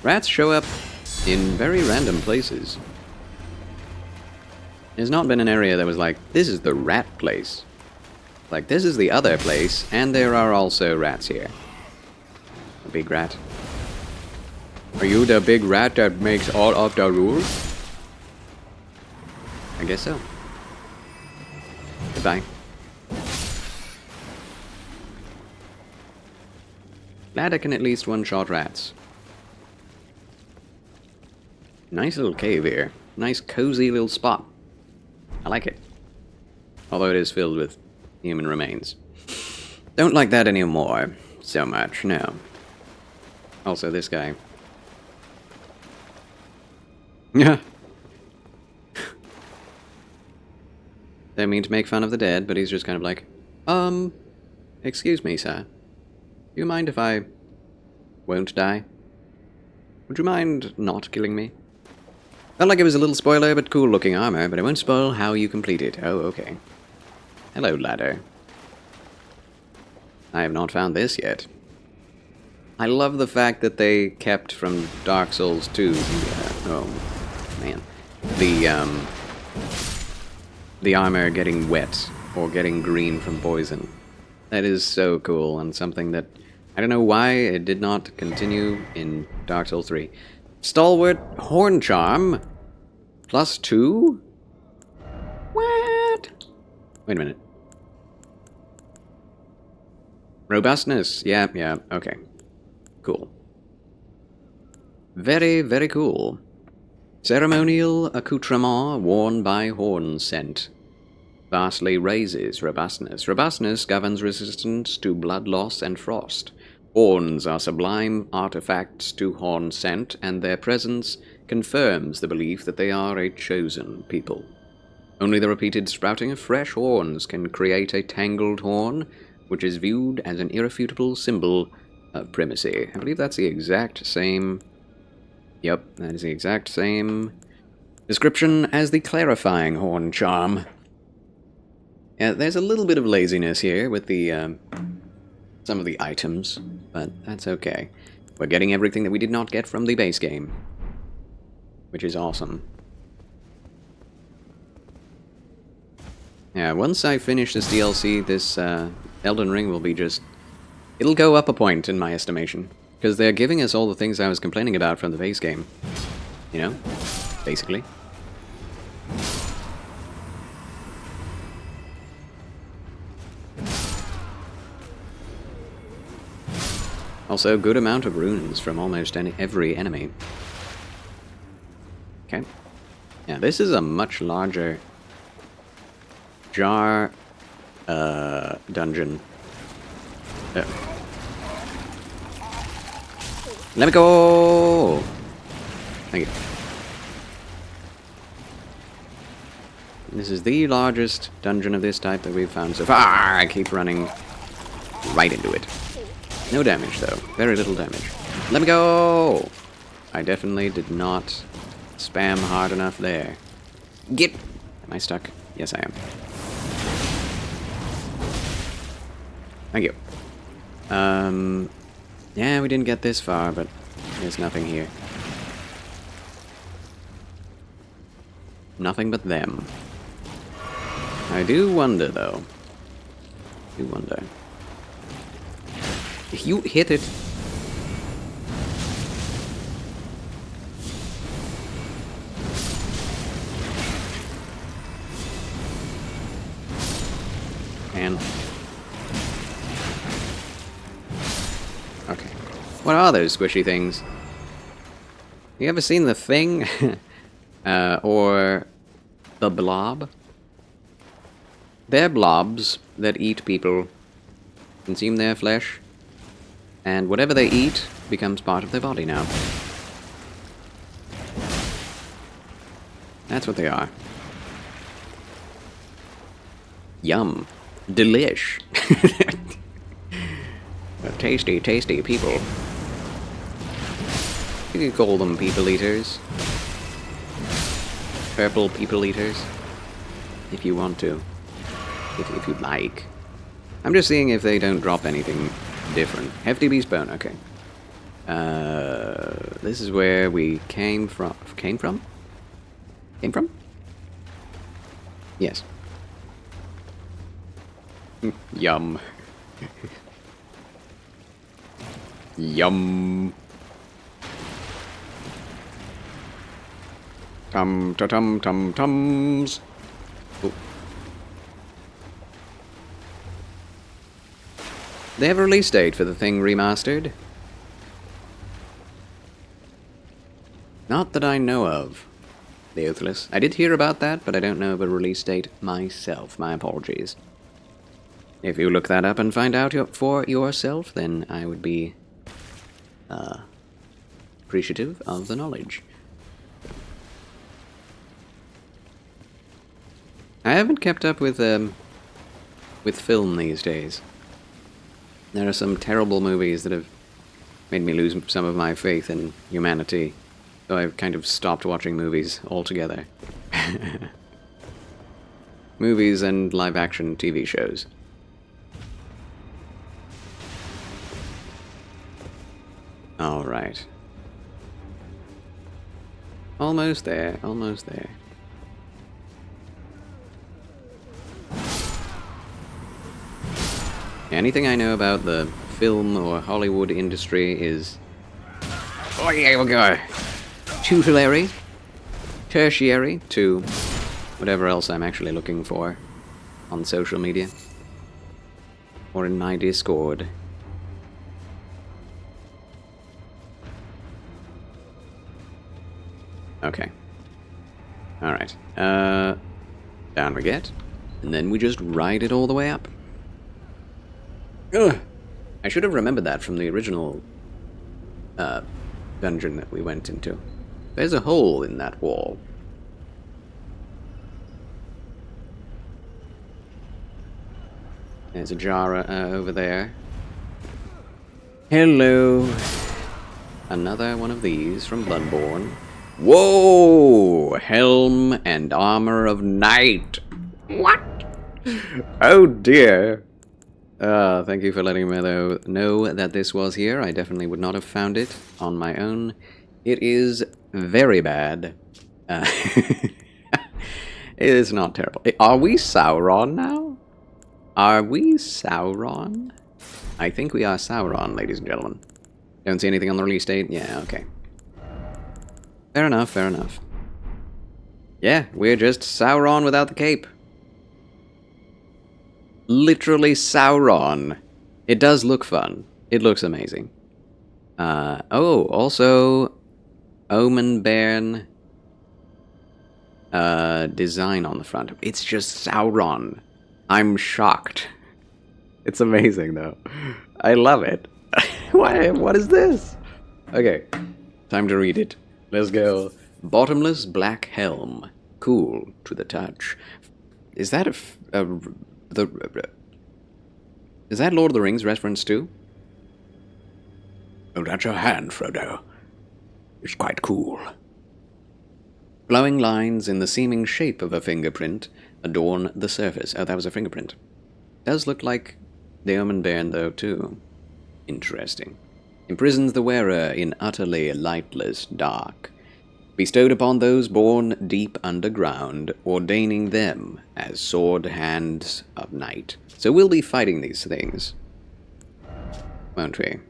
Rats show up in very random places. There's not been an area that was like, this is the rat place. Like, this is the other place, and there are also rats here. A big rat. Are you the big rat that makes all of the rules? I guess so. Goodbye. Glad I can at least one-shot rats. Nice little cave here. Nice cozy little spot. I like it. Although it is filled with human remains. Don't like that anymore so much, no. Also this guy. Yeah. They mean to make fun of the dead, but he's just kind of like, excuse me, sir. Do you mind if I won't die? Would you mind not killing me? Felt like it was a little spoiler, but cool looking armor, but it won't spoil how you complete it. Oh, okay. Hello, ladder. I have not found this yet. I love the fact that they kept from Dark Souls 2, oh, man. The armor getting wet, or getting green from poison. That is so cool, and something that, I don't know why it did not continue in Dark Souls 3. Stalwart Horn Charm, +2? What? Wait a minute. Robustness, yeah, okay. Cool. Very, very cool. Ceremonial accoutrement worn by horn scent. Vastly raises robustness. Robustness governs resistance to blood loss and frost. Horns are sublime artifacts to horn scent, and their presence confirms the belief that they are a chosen people. Only the repeated sprouting of fresh horns can create a tangled horn, which is viewed as an irrefutable symbol of primacy. I believe that's the exact same... Yep, that is the exact same description as the clarifying horn charm. Yeah, there's a little bit of laziness here with the, some of the items, but that's okay. We're getting everything that we did not get from the base game, which is awesome. Yeah, once I finish this DLC, this Elden Ring will be just... It'll go up a point in my estimation, because they're giving us all the things I was complaining about from the base game. You know? Basically. Also, good amount of runes from almost every enemy. Okay. Yeah, this is a much larger jar dungeon. Let me go! Thank you. This is the largest dungeon of this type that we've found so far. I keep running right into it. No damage, though. Very little damage. Let me go! I definitely did not spam hard enough there. Get! Am I stuck? Yes, I am. Thank you. Yeah, we didn't get this far, but there's nothing here. Nothing but them. I do wonder, though. I do wonder. If you hit it... can. Okay. What are those squishy things? You ever seen The Thing? Or The Blob? They're blobs that eat people, consume their flesh, and whatever they eat becomes part of their body now. That's what they are. Yum. Delish. Tasty, tasty people. You could call them people eaters. Purple people eaters. If you want to. If you'd like. I'm just seeing if they don't drop anything different. Hefty beast bone, okay. This is where we came from. Came from? Came from? Yes. Yum. Yum. Tums. Oh. They have a release date for The Thing Remastered? Not that I know of. The Oathless. I did hear about that, but I don't know of a release date myself. My apologies. If you look that up and find out for yourself, then I would be appreciative of the knowledge. I haven't kept up with film these days. There are some terrible movies that have made me lose some of my faith in humanity, so I've kind of stopped watching movies altogether. Movies and live-action TV shows. Alright. Almost there, almost there. Anything I know about the film or Hollywood industry is... Oh yeah, we'll go tutelary, tertiary, to whatever else I'm actually looking for on social media. Or in my Discord. Okay. Alright. Down we get. And then we just ride it all the way up. Ugh. I should have remembered that from the original dungeon that we went into. There's a hole in that wall. There's a jar over there. Hello. Another one of these from Bloodborne. Whoa! Helm and armor of night. What? Oh dear. Thank you for letting me know that this was here. I definitely would not have found it on my own. It is very bad. It is not terrible. Are we Sauron now? Are we Sauron? I think we are Sauron, ladies and gentlemen. Don't see anything on the release date? Yeah, okay. Fair enough, fair enough. Yeah, we're just Sauron without the cape. Literally Sauron. It does look fun. It looks amazing. Oh, also Omen Bairn design on the front. It's just Sauron. I'm shocked. It's amazing though. I love it. What is this? Okay, time to read it. Let's go. Bottomless black helm. Cool to the touch. Is that is that Lord of the Rings reference too? Hold out your hand, Frodo. It's quite cool. Glowing lines in the seeming shape of a fingerprint adorn the surface. Oh, that was a fingerprint. Does look like the Omen Bairn, though, too. Interesting. Imprisons the wearer in utterly lightless dark. Bestowed upon those born deep underground, ordaining them as sword hands of night. So we'll be fighting these things, won't we?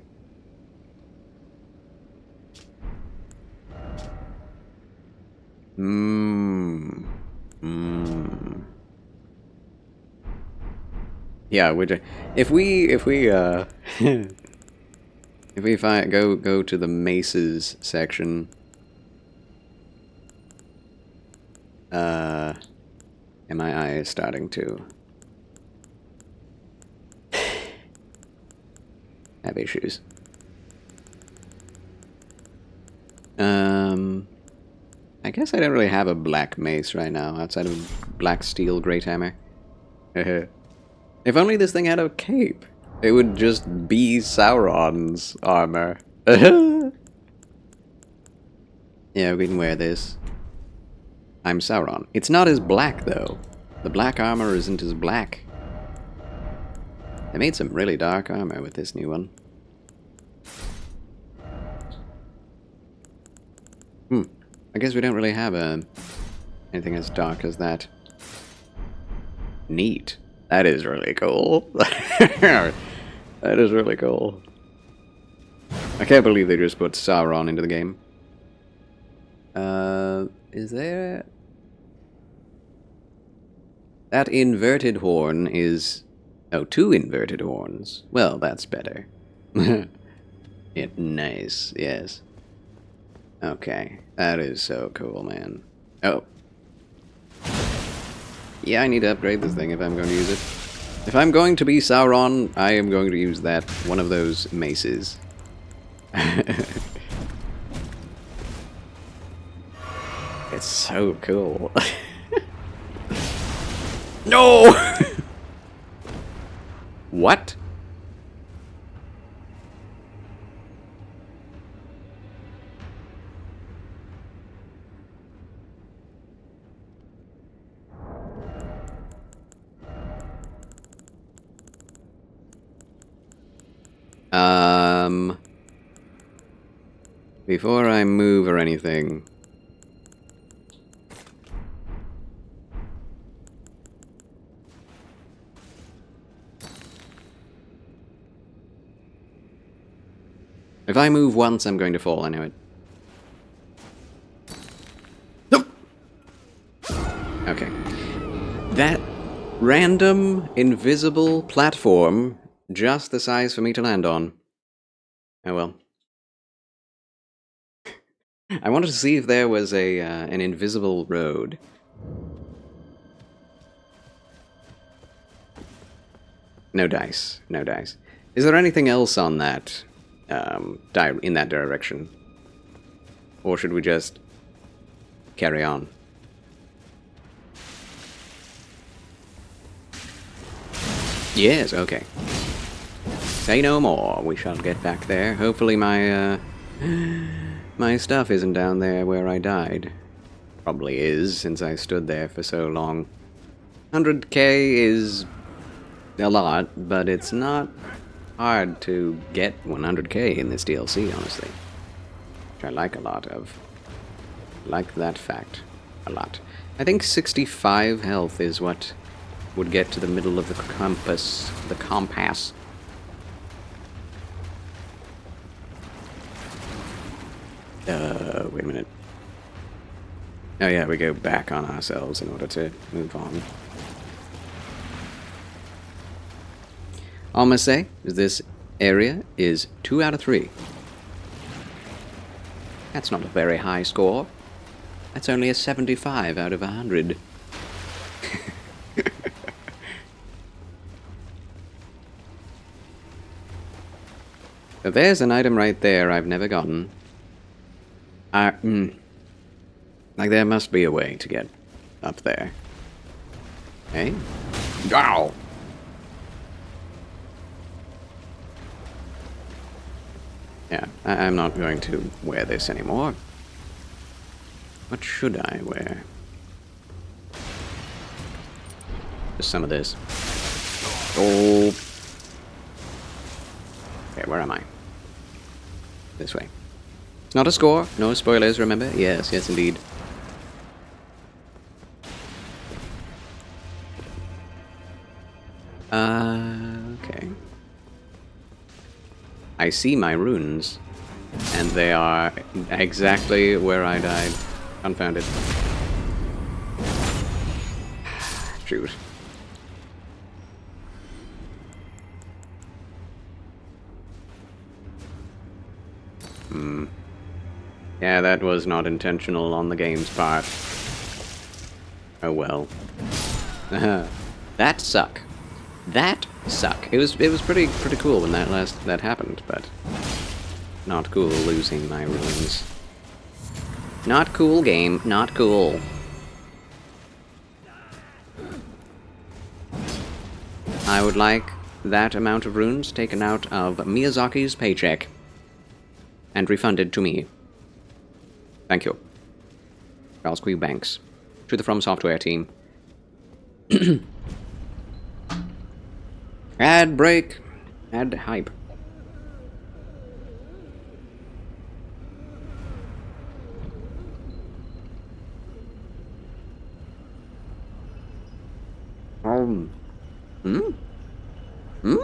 Yeah, if we if we if we go to the maces section, and my eye is starting to have issues. I guess I don't really have a black mace right now, outside of black steel great hammer. If only this thing had a cape, it would just be Sauron's armor. Yeah, we can wear this. I'm Sauron. It's not as black, though. The black armor isn't as black. They made some really dark armor with this new one. I guess we don't really have anything as dark as that. Neat. That is really cool. That is really cool. I can't believe they just put Sauron into the game. Is there... That inverted horn is... Oh, 2 inverted horns. Well, that's better. Yeah, nice, yes. Okay, that is so cool, man. Oh. Yeah, I need to upgrade this thing if I'm going to use it. If I'm going to be Sauron, I am going to use that, one of those maces. It's so cool. No! What? Before I move or anything... If I move once, I'm going to fall, I know it. Nope! Okay. That random, invisible platform, just the size for me to land on. Oh well. I wanted to see if there was an invisible road. No dice. No dice. Is there anything else on that, in that direction? Or should we just carry on? Yes, okay. Say no more. We shall get back there. Hopefully my, my stuff isn't down there where I died. Probably is, since I stood there for so long. 100k is a lot, but it's not hard to get 100k in this DLC, honestly. Which I like a lot of. Like that fact. A lot. I think 65 health is what would get to the middle of the compass. The compass. Wait a minute. Oh yeah, we go back on ourselves in order to move on. All I must say is this area is 2 out of 3. That's not a very high score. That's only a 75 out of 100. So there's an item right there I've never gotten. Like there must be a way to get up there. Hey? Ow! Yeah, I'm not going to wear this anymore. What should I wear? Just some of this. Oh. Okay, where am I? This way. It's not a score. No spoilers, remember? Yes, yes indeed. Okay. I see my runes, and they are exactly where I died. Confounded. Shoot. Yeah, that was not intentional on the game's part. Oh well. That suck. That suck. It was pretty cool when that happened, but not cool losing my ruins. Not cool, game. Not cool. I would like that amount of runes taken out of Miyazaki's paycheck and refunded to me. Thank you. Charles Q. Banks. To the From Software team. Ad break. Ad hype. Hmm? Hmm?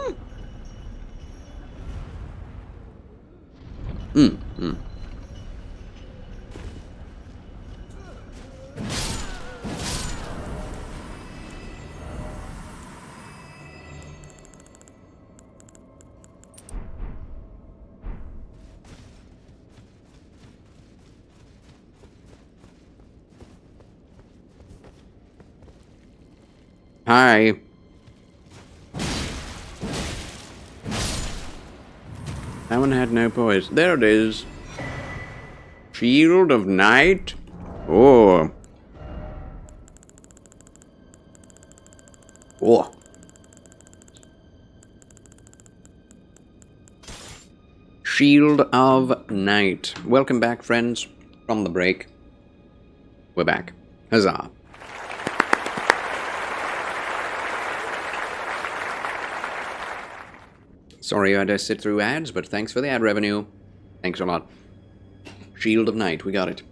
Hi. That one had no poise. There it is. Shield of Night? Oh. Oh. Shield of Night. Welcome back, friends, from the break. We're back. Huzzah. Sorry I had to sit through ads, but thanks for the ad revenue. Thanks a lot. Shield of Night, we got it.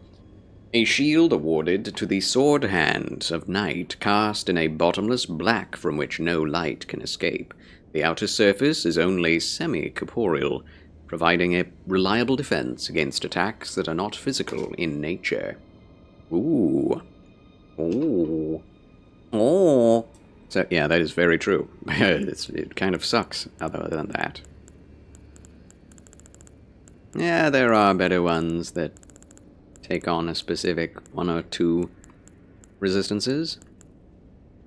A shield awarded to the sword hands of night, cast in a bottomless black from which no light can escape. The outer surface is only semi-corporeal, providing a reliable defense against attacks that are not physical in nature. Ooh. Ooh. Oh. So, yeah, that is very true. It kind of sucks, other than that. Yeah, there are better ones that take on a specific one or two resistances.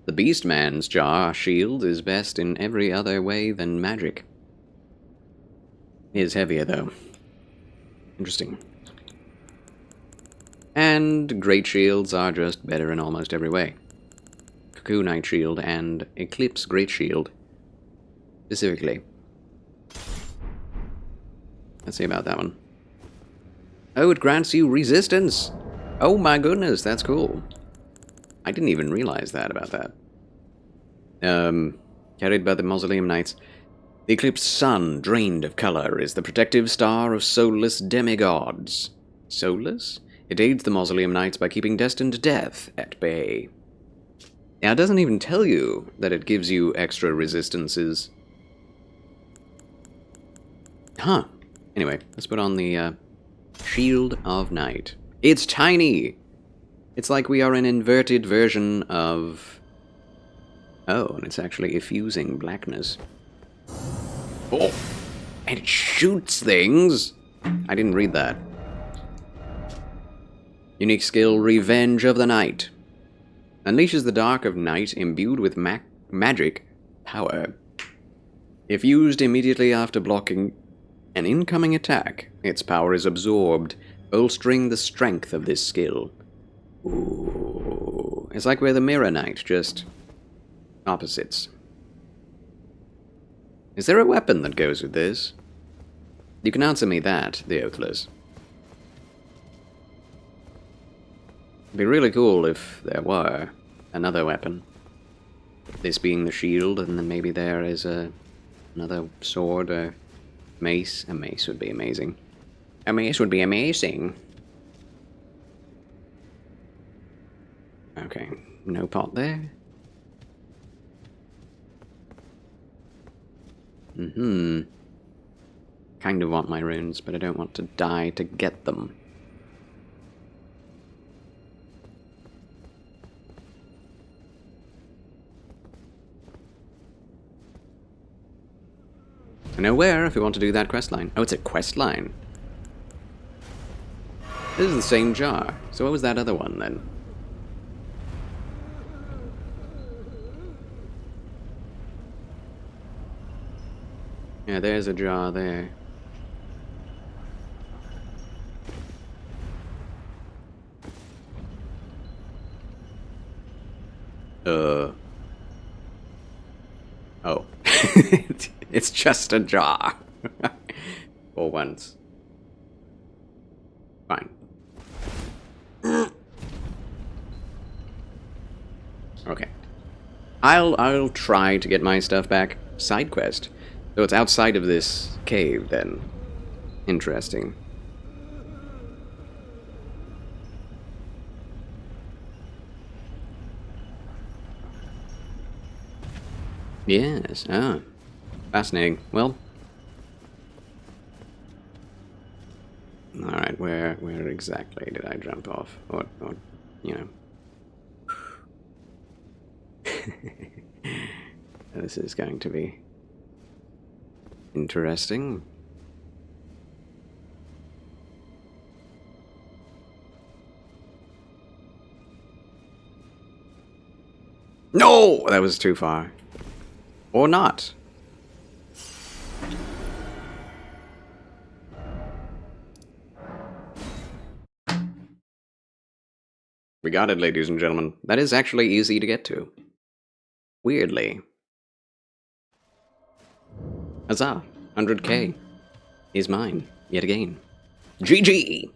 The Beastman's Jar shield is best in every other way than magic. It is heavier, though. Interesting. And Great Shields are just better in almost every way. Cocoon Knight Shield and Eclipse Great Shield, specifically. Let's see about that one. Oh, it grants you resistance! Oh my goodness, that's cool. I didn't even realize that about that. Carried by the Mausoleum Knights. The eclipsed sun, drained of color, is the protective star of soulless demigods. Soulless? It aids the Mausoleum Knights by keeping destined death at bay. Now, it doesn't even tell you that it gives you extra resistances. Huh. Anyway, let's put on the Shield of Night. It's tiny! It's like we are an inverted version of... Oh, and it's actually effusing blackness. Oh! And it shoots things! I didn't read that. Unique skill, Revenge of the Night. Unleashes the dark of night imbued with magic power. If used immediately after blocking an incoming attack, its power is absorbed, bolstering the strength of this skill. Ooh. It's like we're the Mirror Knight, just opposites. Is there a weapon that goes with this? You can answer me that, the Oathless. It'd be really cool if there were another weapon. This being the shield, and then maybe there is another sword or mace. A mace would be amazing. A mace would be amazing. Okay, no pot there. Kind of want my runes, but I don't want to die to get them. I know where if we want to do that quest line. Oh, it's a quest line. This is the same jar. So what was that other one then? Yeah, there's a jar there. Oh. It's just a jar. For once. Fine. Okay. I'll try to get my stuff back. Side quest. So it's outside of this cave then. Interesting. Yes. Ah. Fascinating. Well. Alright, where exactly did I jump off? Or you know. This is going to be interesting. No! That was too far. Or not. We got it, ladies and gentlemen. That is actually easy to get to. Weirdly. Huzzah. 100k is mine, yet again. GG!